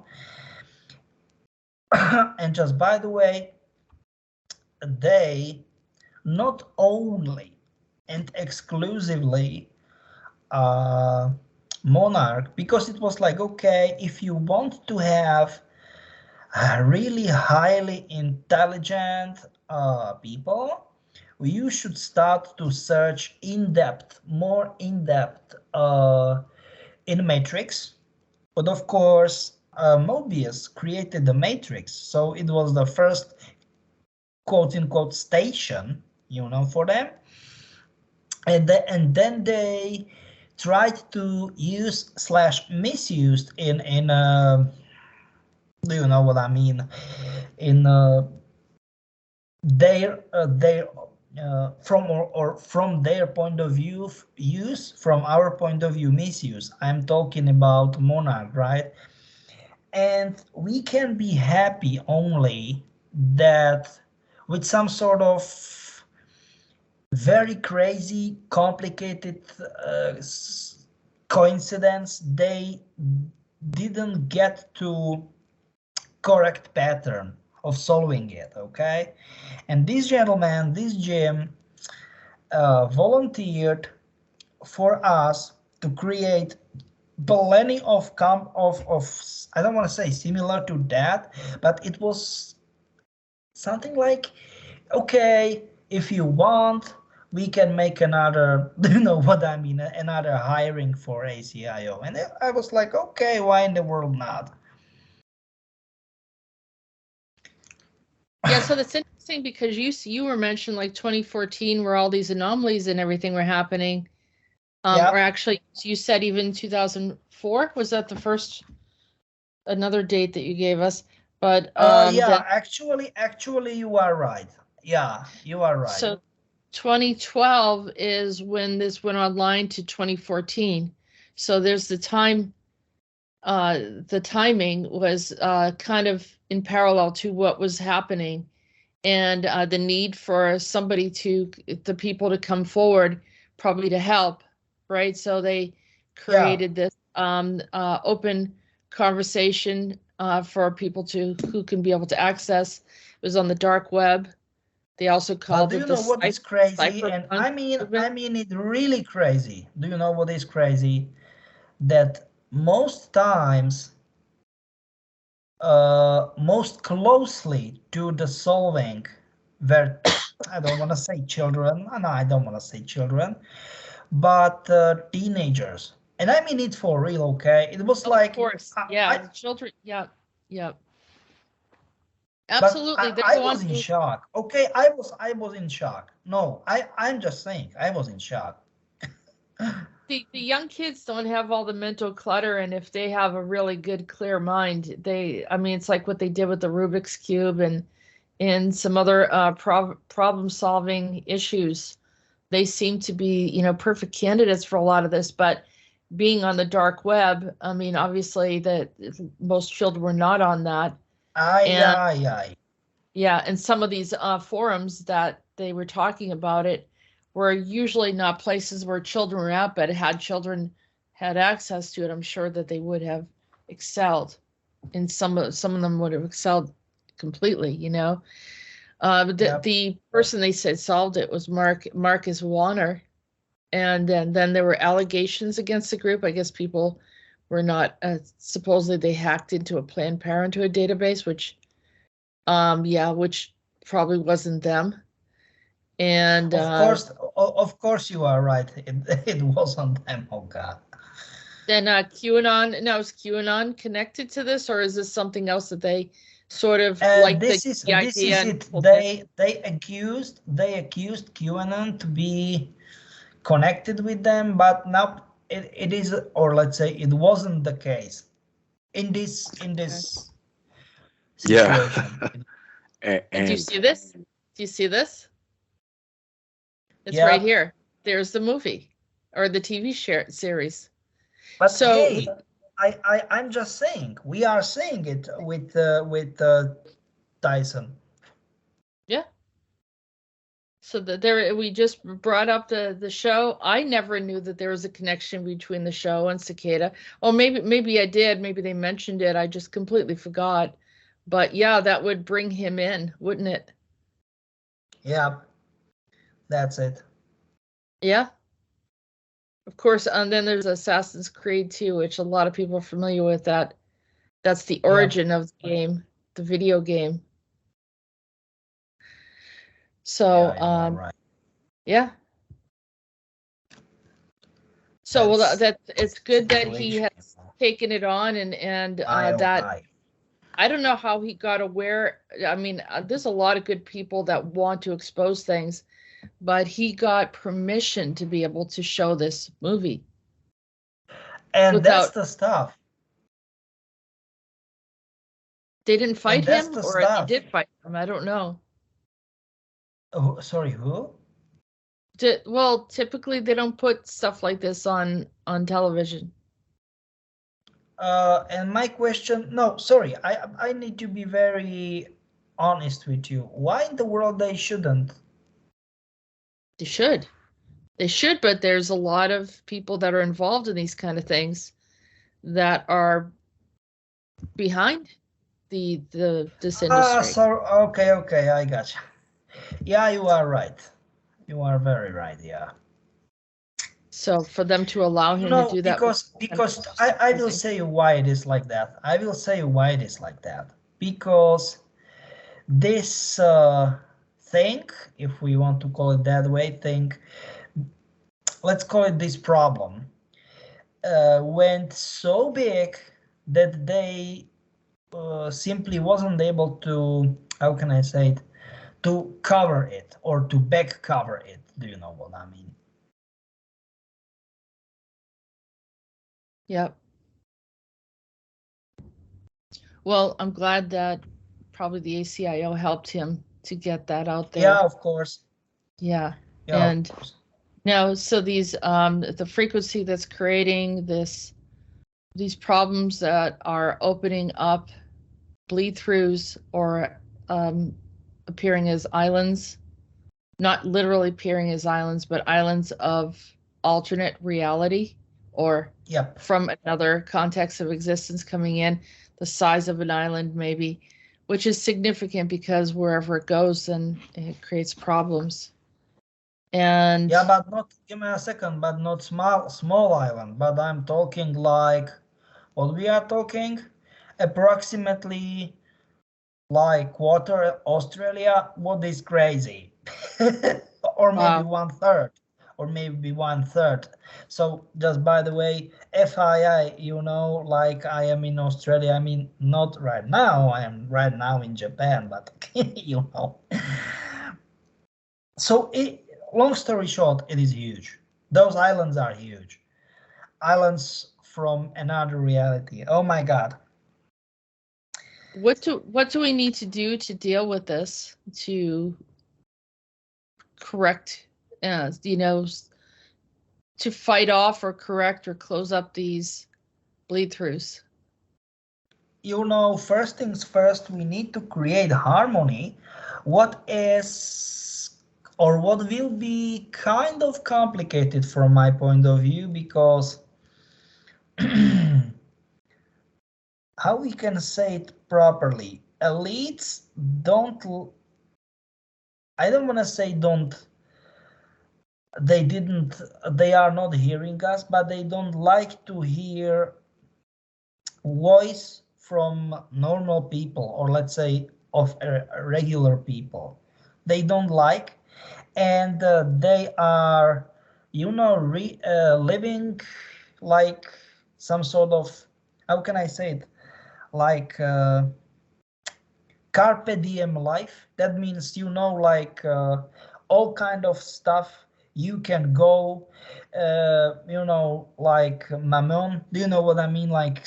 And just by the way, they not only and exclusively Monarch, because it was like, okay, if you want to have really highly intelligent people, you should start to search more in-depth in Matrix. But of course, Mobius created the Matrix, so it was the first quote-unquote station, you know, for them. And then they tried to use / misused in do you know what I mean? In their from their point of view use, from our point of view misuse. I'm talking about Monarch, right? And we can be happy only that with some sort of very crazy, complicated coincidence, they didn't get to correct pattern of solving it, okay? And this gentleman, this Jim, volunteered for us to create plenty of I don't want to say similar to that, but it was something like, okay, if you want, we can make another, do you know what I mean, another hiring for ACIO. And I was like, okay, why in the world not? Yeah, so that's interesting because you were mentioning like 2014 where all these anomalies and everything were happening. Or actually, you said even 2004, was that the first, another date that you gave us? But yeah, actually you are right. Yeah, you are right. So 2012 is when this went online to 2014. So there's the time, the timing was kind of in parallel to what was happening, and the need for the people to come forward, probably to help, right? So they created this open conversation for people who can be able to access. It was on the dark web. They also called it. Do you know what is crazy? And I mean it really crazy. Do you know what is crazy? That most times, most closely to the solving, where I don't want to say children. No, I don't want to say children, but teenagers. And I mean it for real, okay? It was like, of course, children, yeah. Absolutely. I was in shock. Okay, I was in shock. No, I'm just saying, I was in shock. The young kids don't have all the mental clutter, and if they have a really good, clear mind, it's like what they did with the Rubik's Cube and some other problem-solving issues. They seem to be, perfect candidates for a lot of this, but being on the dark web, I mean, obviously that most children were not on that. Yeah, and some of these forums that they were talking about it were usually not places where children were at, but had children had access to it, I'm sure that they would have excelled. And some of them would have excelled completely, But the person they said solved it was Marcus Warner. And then there were allegations against the group. I guess people were not, supposedly they hacked into a Planned Parenthood database, which probably wasn't them. And of course you are right. It wasn't them. Oh God. Then QAnon. Now, is QAnon connected to this, or is this something else that they sort of like? This is it. They accused QAnon to be connected with them, but now it is, or let's say it wasn't the case in this situation. And do you see this? Do you see this? It's right here. There's the movie or the TV series. But so hey, I'm just saying, we are saying it with Tyson. Yeah. So there, we just brought up the show. I never knew that there was a connection between the show and Cicada. Oh, maybe I did. Maybe they mentioned it. I just completely forgot. But yeah, that would bring him in, wouldn't it? Yeah, that's it. Yeah. Of course, and then there's Assassin's Creed 2, which a lot of people are familiar with. That's the origin of the game, the video game. So, yeah, right. Yeah. So well, that it's good that he has taken it on, and that I don't know how he got aware. I mean, there's a lot of good people that want to expose things, but he got permission to be able to show this movie. And that's the stuff. They didn't fight him, or they did fight him. I don't know. Oh, sorry, who? Well, typically they don't put stuff like this on television. And my question, no, sorry, I need to be very honest with you. Why in the world they shouldn't? They should. They should, but there's a lot of people that are involved in these kind of things that are behind this industry. So okay, I got you. Yeah, you are right. You are very right. Yeah. So for them to allow him to do that, because I will say why it is like that. I will say why it is like that. Because this thing, if we want to call it that way, let's call it this problem, went so big that they simply wasn't able to, how can I say it, to cover it or to back cover it. Do you know what I mean? Yep. Well, I'm glad that probably the ACIO helped him to get that out there. Yeah, of course. Yeah, and now, so these the frequency that's creating these problems that are opening up bleed-throughs or appearing as islands, not literally appearing as islands, but islands of alternate reality, or from another context of existence coming in, the size of an island maybe, which is significant because wherever it goes, then it creates problems. And yeah, but not, give me a second, but not small island, but I'm talking like, what we are talking, approximately like quarter Australia. What is crazy? Or maybe 1/3, or maybe 1/3. So just by the way, FYI, you know, like I am in Australia. I mean, not right now. I am right now in Japan, but you know. So long story short, it is huge. Those islands are huge. Islands from another reality. Oh my God. What do we need to do to deal with this, to correct, you know, to fight off or correct or close up these bleed-throughs? You know, first things first, we need to create harmony. What is, or what will be kind of complicated from my point of view, because how we can say it properly, elites don't, I don't want to say they are not hearing us, but they don't like to hear voice from normal people, or let's say of regular people. They don't like, and they are, you know, living like some sort of, how can I say it, like carpe diem life. That means, you know, like all kind of stuff you can go, you know, like mammon. Do you know what I mean? Like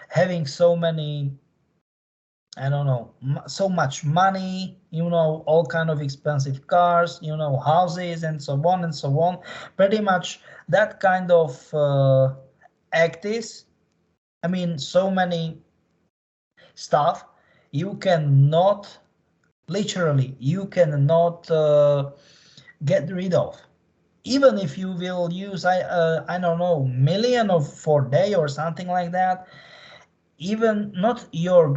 having so many, I don't know, so much money, you know, all kind of expensive cars, you know, houses and so on and so on. Pretty much that kind of actives. I mean, so many stuff you cannot, literally, you cannot get rid of. Even if you will use, I don't know, million of for day or something like that, even not your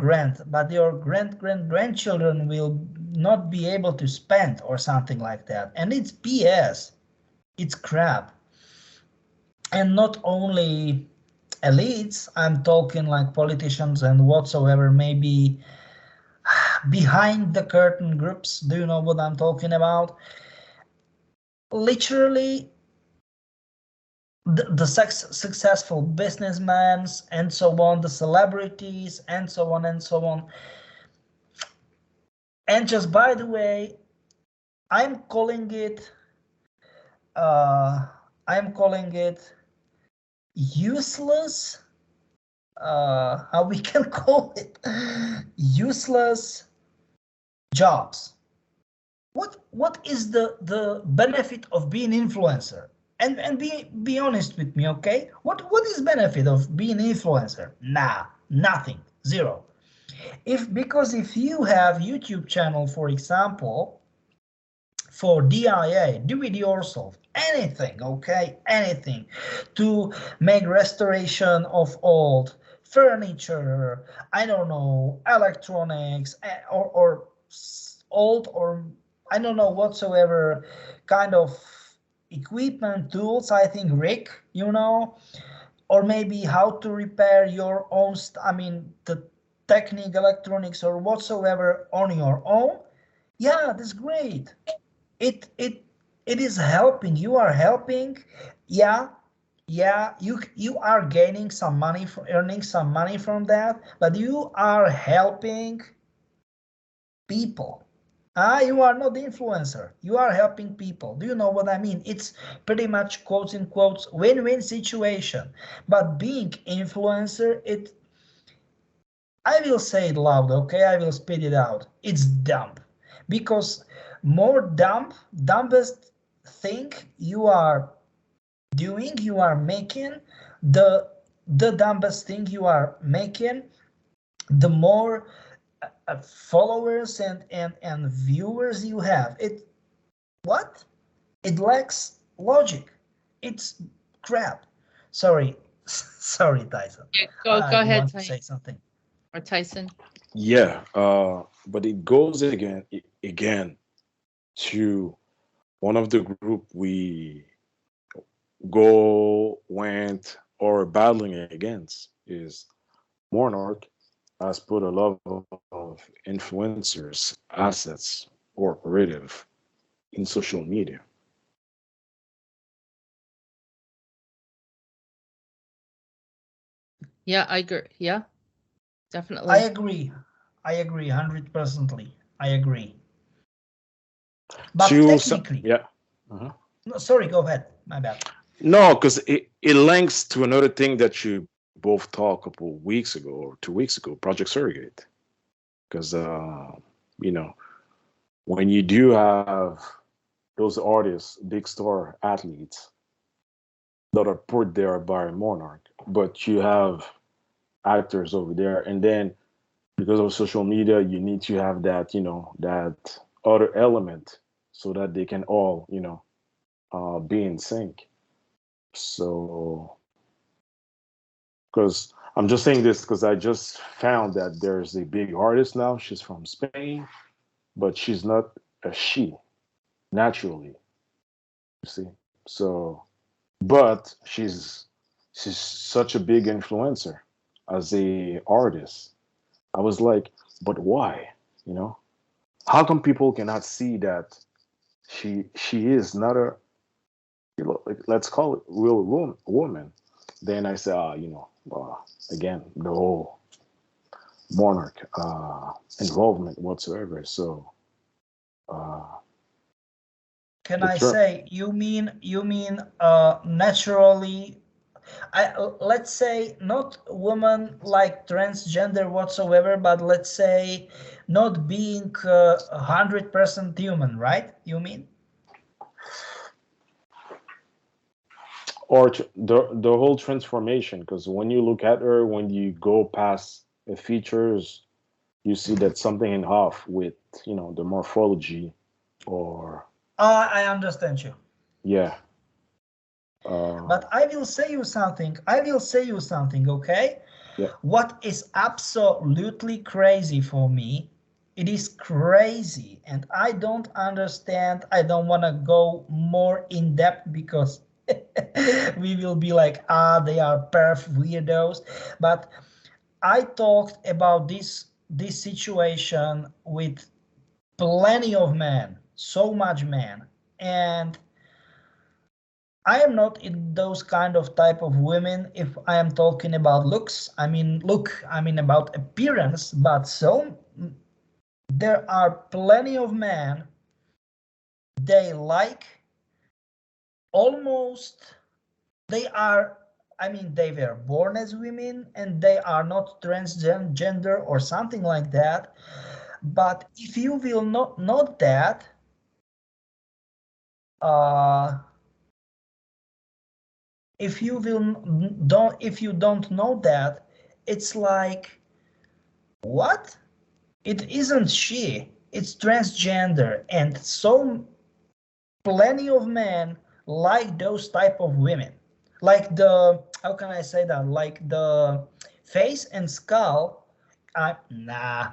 but your grandchildren will not be able to spend or something like that. And it's BS. It's crap. And not only elites, I'm talking like politicians and whatsoever, maybe behind the curtain groups. Do you know what I'm talking about? Literally, the successful businessmen and so on, the celebrities and so on and so on. And just by the way, I'm calling it useless. How we can call it useless jobs. What is the benefit of being influencer? And be honest with me, okay? What is benefit of being influencer? Nah, nothing, zero. Because if you have YouTube channel, for example, for DIY, do it yourself, anything, okay, anything, to make restoration of old furniture, I don't know, electronics, or old, or I don't know whatsoever kind of equipment, tools, I think rig, or maybe how to repair your own, the technique, electronics, or whatsoever on your own. Yeah, that's great. It is helping. You are helping. Yeah, you are gaining some money, earning some money from that, but you are helping people. You are not the influencer. You are helping people. Do you know what I mean? It's pretty much quotes in quotes win-win situation. But being influencer, I will say it loud, okay? I will spit it out. It's dumb. Because more dumbest thing you are doing, you are making, the dumbest thing you are making, the more followers and viewers you have. It lacks logic. It's crap. Sorry, sorry, Tyson. Go ahead, want to Tyson. say something? Or Tyson. Yeah, but it goes again to one of the group we went or battling against is Monarch has put a lot of influencers, assets, or operative in social media. Yeah, I agree. Yeah, definitely. I agree 100%. I agree. But technically, yeah. Uh-huh. no, sorry, go ahead. My bad. No, because it links to another thing that you both talked a couple weeks ago or 2 weeks ago, Project Surrogate. Because when you do have those artists, big star athletes that are put there by Monarch, but you have actors over there, and then because of social media, you need to have that, that other element so that they can all, be in sync. So, because I'm just saying this because I just found that there's a big artist now. She's from Spain, but she's not a she naturally. You see, so but she's such a big influencer as a artist. I was like, but why? How come people cannot see that she is not a, like, let's call it real woman? Then I say, again, the whole monarch involvement whatsoever. So, Can the I term, say you mean naturally? Let's say not woman like transgender whatsoever, but let's say not being 100% human, right? You mean? or the whole transformation, because when you look at her, when you go past the features, you see that something in off with, you know, the morphology, or I understand you. yeah. But I will say you something. I will say you something, okay? Yeah. What is absolutely crazy for me, it is crazy, and I don't understand. I don't want to go more in depth because we will be like, they are perf weirdos. But I talked about this situation with plenty of men, so much men, and I am not in those kind of type of women if I am talking about looks. I mean about appearance, but so there are plenty of men, they like almost, they are, I mean, they were born as women and they are not transgender or something like that. But if you will not know that, if you don't know that, it's like, what? It isn't she, it's transgender. And so plenty of men like those type of women, like the, how can I say that, like the face and skull. Nah,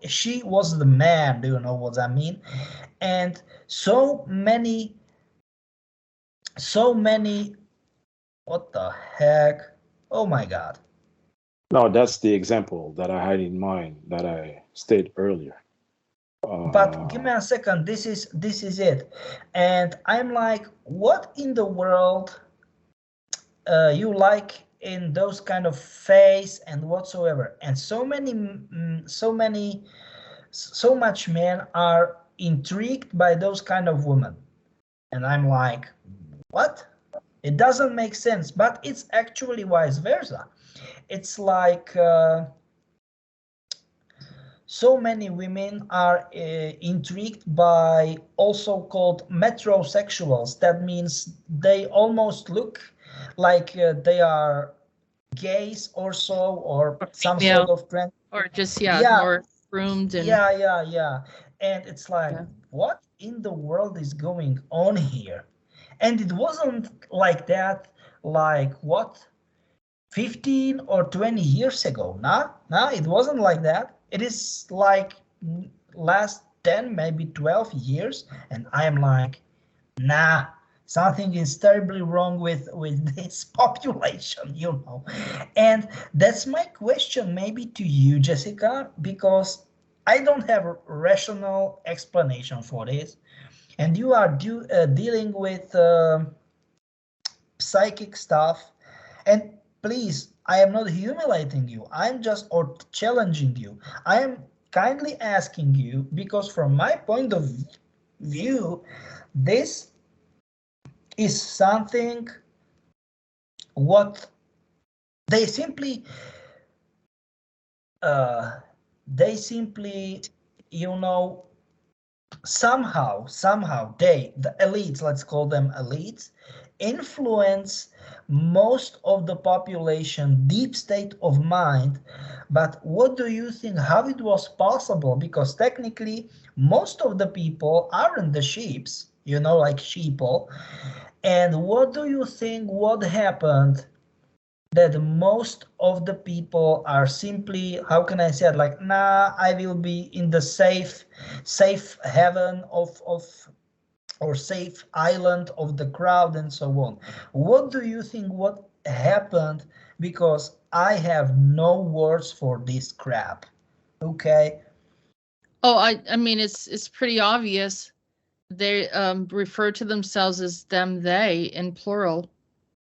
she was the man, do you know what I mean? And so many, what the heck, oh my god. No, that's the example that I had in mind that I stated earlier. But give me a second, this is it. And I'm like, what in the world you like in those kind of face and whatsoever? And so much men are intrigued by those kind of women. And I'm like, what? It doesn't make sense, but it's actually vice versa. It's like, so many women are intrigued by also called metrosexuals. That means they almost look like they are gays or so, or some female, sort of trend. or just Yeah, more groomed and yeah. And it's like, yeah. what in the world is going on here? And it wasn't like that, like what, 15 or 20 years ago. Nah, it wasn't like that. It is like last 10, maybe 12 years. And I'm like, nah, something is terribly wrong with this population, you know. And that's my question maybe to you, Jessica, because I don't have a rational explanation for this. And you are dealing with psychic stuff. And please, I am not humiliating you. I'm just or challenging you. I am kindly asking you because from my point of view, this is something what they simply uh they simply, you know, somehow the elites, let's call them elites, influence most of the population, deep state of mind. But what do you think, how it was possible? Because technically most of the people aren't the sheeps, you know, like sheeple. And what do you think what happened that most of the people are simply, how can I say it, like, nah, I will be in the safe heaven of or safe island of the crowd and so on? What do you think what happened? Because I have no words for this crap. Okay. Oh, I mean, it's pretty obvious. They refer to themselves as them, they in plural,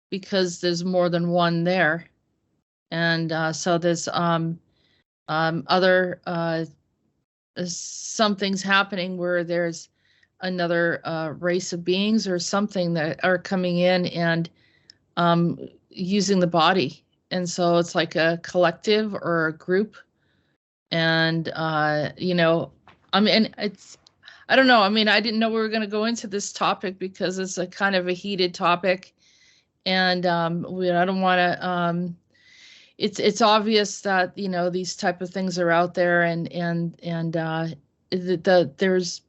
because there's more than one there. And so there's other something's happening where there's another race of beings or something that are coming in and using the body. And so it's like a collective or a group. And, you know, I mean, I don't know. I mean, I didn't know we were going to go into this topic because it's a kind of a heated topic. And I don't want to, it's obvious that, you know, these type of things are out there, and there's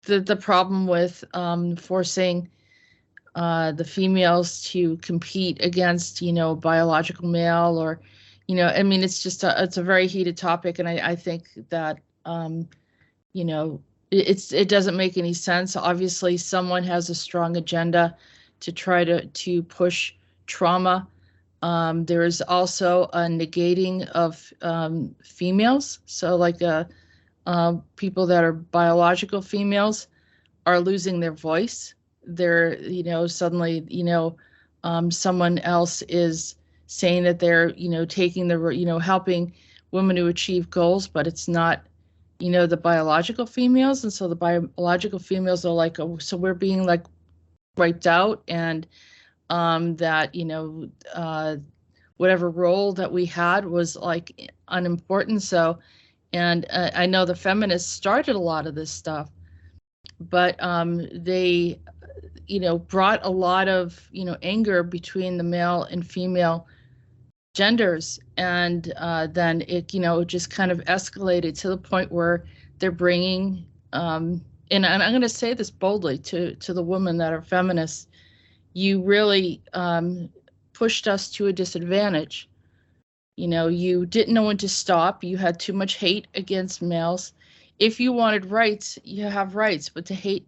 the problem with forcing the females to compete against, you know, biological male, or, you know, I mean, it's just it's a very heated topic, and I think that you know, it doesn't make any sense. Obviously, someone has a strong agenda to try to push trauma. There is also a negating of females. So like people that are biological females are losing their voice. They're, you know, suddenly, you know, someone else is saying that they're, you know, taking the, you know, helping women to achieve goals, but it's not, you know, the biological females. And so the biological females are like, oh, so we're being like wiped out, and that, you know, whatever role that we had was like unimportant. So, and I know the feminists started a lot of this stuff, but they, you know, brought a lot of, you know, anger between the male and female genders, and then it, you know, just kind of escalated to the point where they're bringing and I'm going to say this boldly to the women that are feminists, you really pushed us to a disadvantage. You know, you didn't know when to stop. You had too much hate against males. If you wanted rights, you have rights, but to hate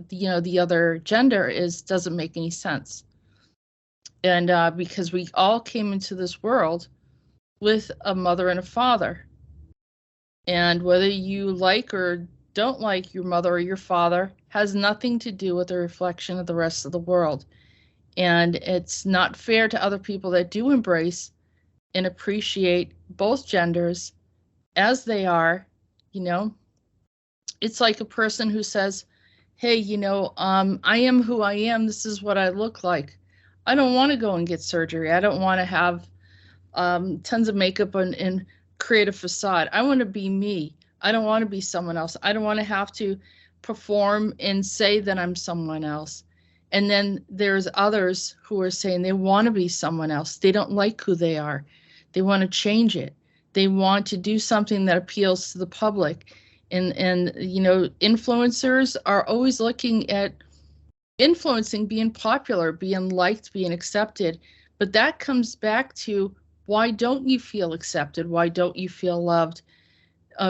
you know, the other gender doesn't make any sense. And because we all came into this world with a mother and a father. And whether you like or don't like your mother or your father has nothing to do with the reflection of the rest of the world. And it's not fair to other people that do embrace and appreciate both genders as they are. You know, it's like a person who says, hey, you know, I am who I am. This is what I look like. I don't want to go and get surgery. I don't want to have tons of makeup and create a facade. I want to be me. I don't want to be someone else. I don't want to have to perform and say that I'm someone else. And then there's others who are saying they want to be someone else. They don't like who they are. They want to change it. They want to do something that appeals to the public. And you know, influencers are always looking at influencing, being popular, being liked, being accepted. But that comes back to, why don't you feel accepted? Why don't you feel loved?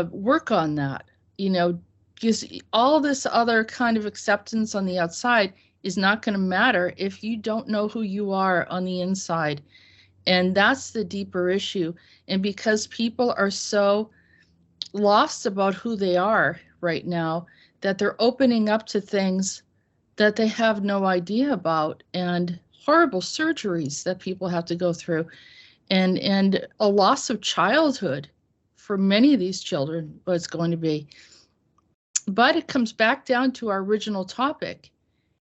Work on that. You know, because all this other kind of acceptance on the outside is not going to matter if you don't know who you are on the inside. And that's the deeper issue. And because people are so lost about who they are right now, that they're opening up to things that they have no idea about, and horrible surgeries that people have to go through, and a loss of childhood for many of these children, what's going to be. But it comes back down to our original topic,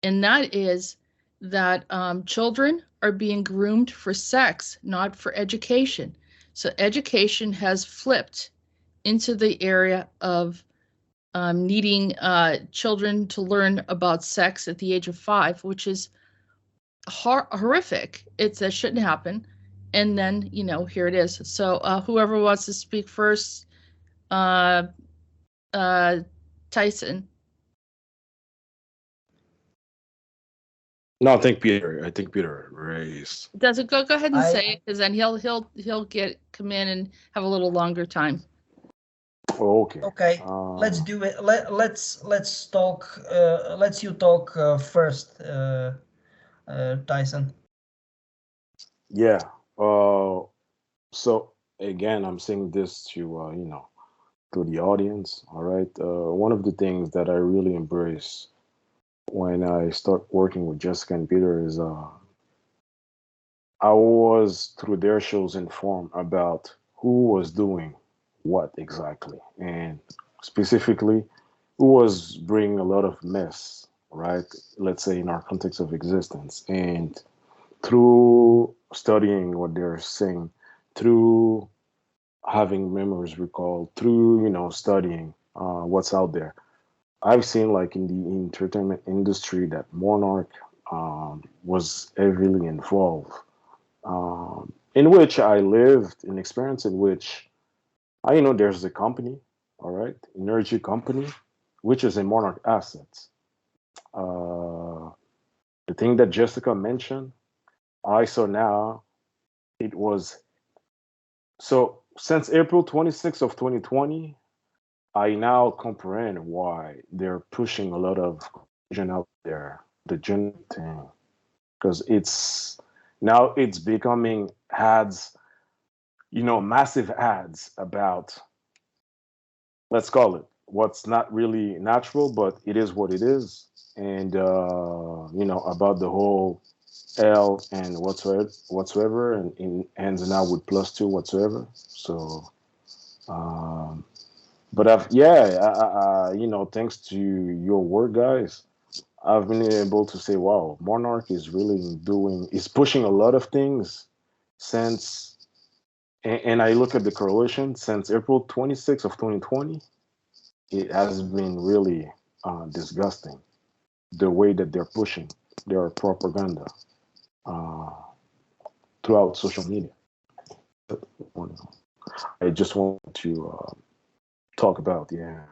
and that is that children are being groomed for sex, not for education. So education has flipped into the area of needing children to learn about sex at the age of 5, which is horrific. That shouldn't happen. And then, you know, here it is. So whoever wants to speak first, Tyson. No, I think Peter raised. Does it go ahead and say it, because then he'll come in and have a little longer time. Oh, okay. Okay, let's do it. Let's talk. Let's you talk first, Tyson. Yeah. So again, I'm saying this to you know, to the audience. All right. One of the things that I really embrace when I start working with Jessica and Peter is I was through their shows informed about who was doing what exactly, and specifically who was bringing a lot of mess, right? Let's say in our context of existence. And through studying what they're saying, through having memories recalled, through, you know, studying what's out there, I've seen, like, in the entertainment industry, that Monarch was heavily involved in which I lived, an experience in which I know there's a company, all right, energy company, which is a Monarch asset. Uh, the thing that Jessica mentioned, I saw now it was so since April 26th of 2020, I now comprehend why they're pushing a lot of confusion out there, the gender thing, because it's becoming ads, massive ads about, let's call it what's not really natural, but it is what it is, and about the whole L and whatsoever, and in ends now with +2 whatsoever. So, um, but thanks to your work, guys, I've been able to say, wow, Monarch is really is pushing a lot of things since, and I look at the correlation since April 26th of 2020, it has been really disgusting the way that they're pushing their propaganda uh, throughout social media. I just want to talk about, yeah.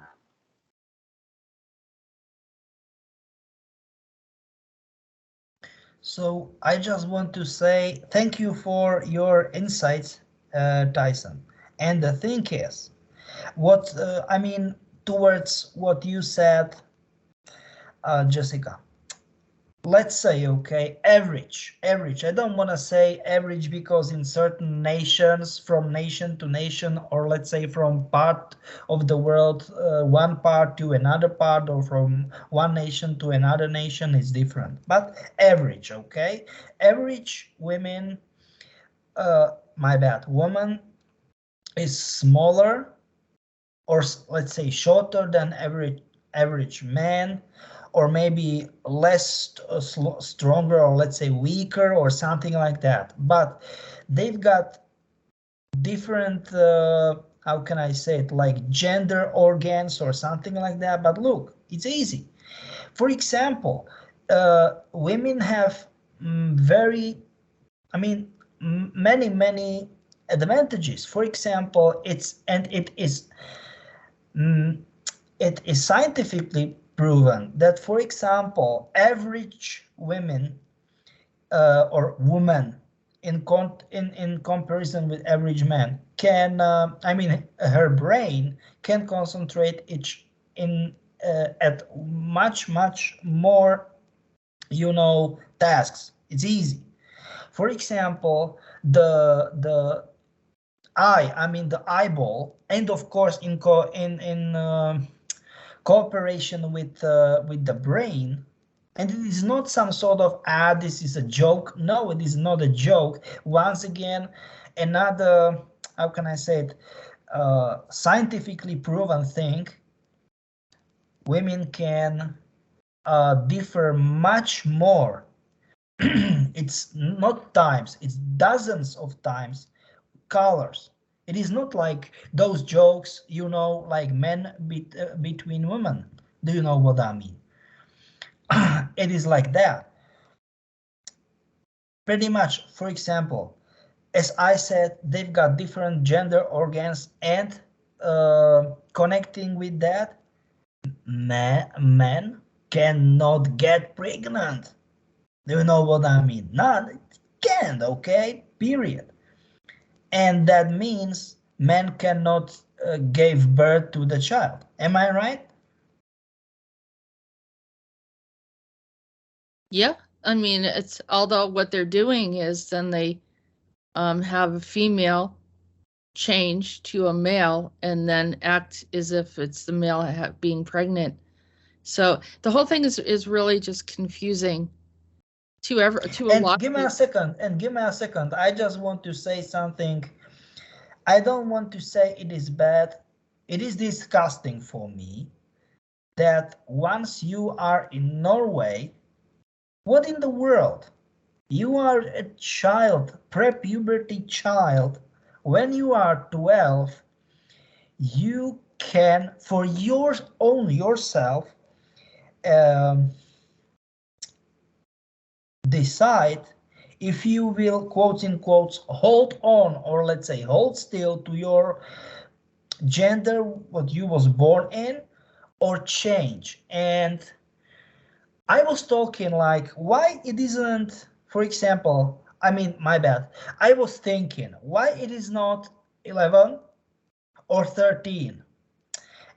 So I just want to say thank you for your insights, Tyson. And the thing is, towards what you said, Jessica. Let's say, okay, average. I don't want to say average because in certain nations, from nation to nation, or let's say from part of the world, one part to another part, or from one nation to another nation is different. But average, okay, average women, woman is smaller, or let's say shorter than average man, or maybe less stronger, or let's say weaker, or something like that. But they've got different, how can I say it, like gender organs or something like that. But look, it's easy. For example, women have many advantages. For example, it is scientifically proven that, for example, average women or woman in comparison with average men can, her brain can concentrate at much more, tasks. It's easy. For example, the the eyeball, and of course in cooperation with the brain. And it is not some sort of this is a joke. No, it is not a joke. Once again, another, how can I say it, scientifically proven thing. Women can differ much more. It's not times, it's dozens of times colors. It is not like those jokes, like men between women. Do you know what I mean? It is like that. Pretty much, for example, as I said, they've got different gender organs, and connecting with that, men cannot get pregnant. Do you know what I mean? No, it can't, okay? Period. And that means men cannot give birth to the child. Am I right? Yeah, I mean, it's, although what they're doing is then they have a female change to a male and then act as if it's the male being pregnant. So the whole thing is really just confusing to a lot. Give me a second. I just want to say something. I don't want to say it is bad. It is disgusting for me that once you are in Norway, what in the world? You are a child, pre-puberty child. When you are 12, you can, for yourself, decide if you will, quotes in quotes, hold on, or let's say hold still to your gender, what you was born in, or change. And I was talking like, why it isn't, for example, I mean, my bad. I was thinking, why it is not 11 or 13?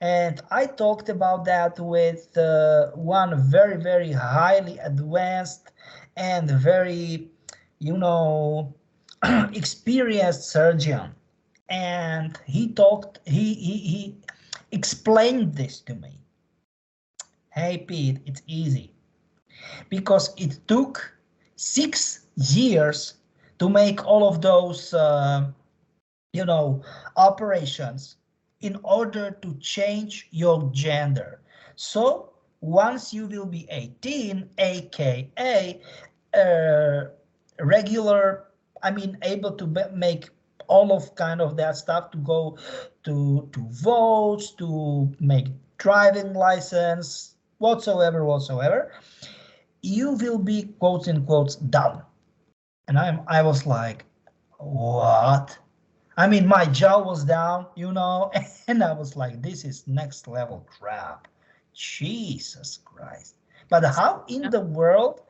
And I talked about that with one very, very highly advanced and very, experienced surgeon. And he explained this to me. Hey, Pete, it's easy. Because it took 6 years to make all of those, operations in order to change your gender. So once you will be 18, aka regular, able to make all of kind of that stuff, to go to votes, to make driving license, whatsoever, you will be, quotes in quotes, done. And I was like, what? My jaw was down, and I was like, this is next level crap. Jesus Christ. But how in the world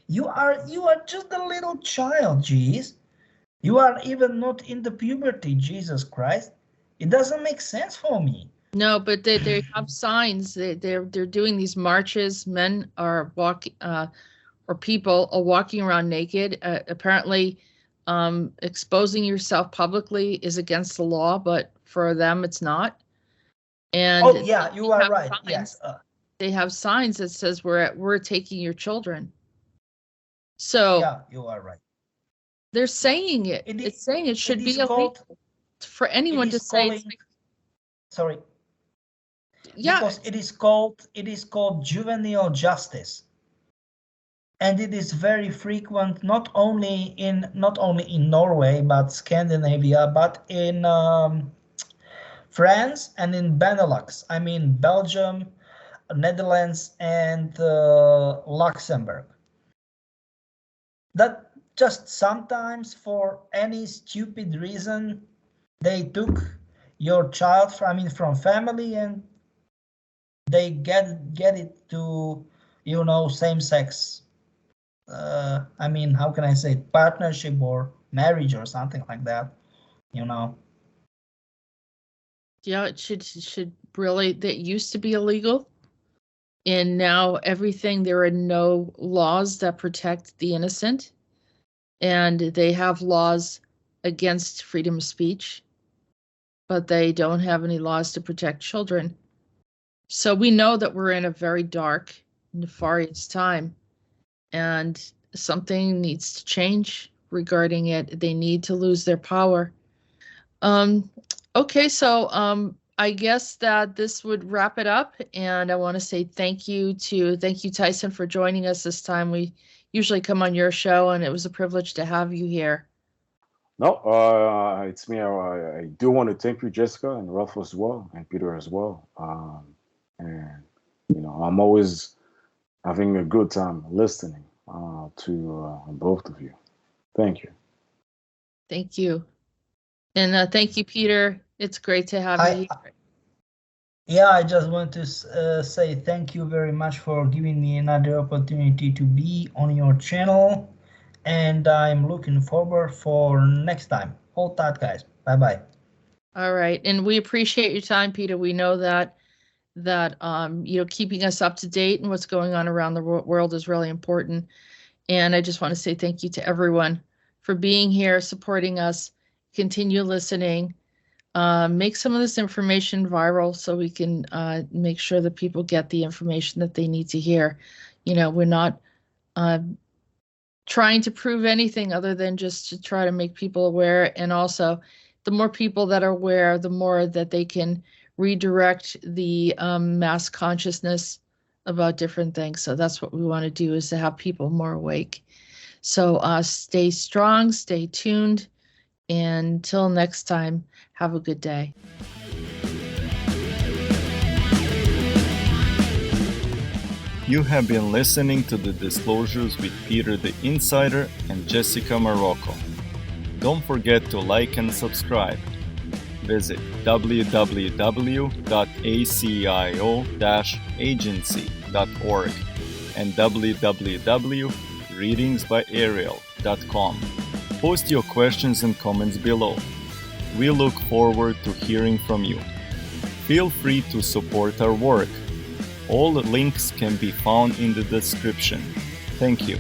you are just a little child, jeez. You are even not in the puberty, Jesus Christ. It doesn't make sense for me. No, but they have signs. They're doing these marches. Men are walking, or people are walking around naked. Apparently, exposing yourself publicly is against the law, but for them, it's not. And oh yeah, you are right. Signs. Yes, they have signs that says we're taking your children. So yeah, you are right. They're saying it. It's saying it should be illegal for anyone to say. Sorry. Yeah. Because it is called juvenile justice. And it is very frequent, not only in Norway, but Scandinavia, but in France and in Benelux. Belgium, Netherlands, and Luxembourg. That just sometimes, for any stupid reason, they took your child from family, and they get it to same sex. How can I say it? Partnership or marriage or something like that. Yeah, it should really. That used to be illegal, and now there are no laws that protect the innocent, and they have laws against freedom of speech, but they don't have any laws to protect children. So we know that we're in a very dark, nefarious time, and something needs to change regarding it. They need to lose their power. Okay, so I guess that this would wrap it up, and I want to say thank you, Tyson, for joining us this time. We usually come on your show, and it was a privilege to have you here. No, it's me. I do want to thank you, Jessica, and Ralph as well, and Peter as well. And I'm always having a good time listening to both of you. Thank you. Thank you. And thank you, Peter. It's great to have you here. Yeah, I just want to say thank you very much for giving me another opportunity to be on your channel. And I'm looking forward for next time. Hold tight, guys. Bye-bye. All right. And we appreciate your time, Peter. We know that keeping us up to date and what's going on around the world is really important. And I just want to say thank you to everyone for being here, supporting us. Continue listening. Make some of this information viral so we can make sure that people get the information that they need to hear. We're not trying to prove anything other than just to try to make people aware. And also, the more people that are aware, the more that they can redirect the mass consciousness about different things. So that's what we want to do, is to have people more awake. So stay strong, stay tuned. And until next time, have a good day. You have been listening to the Disclosures with Peter the Insider and Jessica Marrocco. Don't forget to like and subscribe. Visit www.acio-agency.org and www.readingsbyarael.com. Post your questions and comments below. We look forward to hearing from you. Feel free to support our work. All the links can be found in the description. Thank you.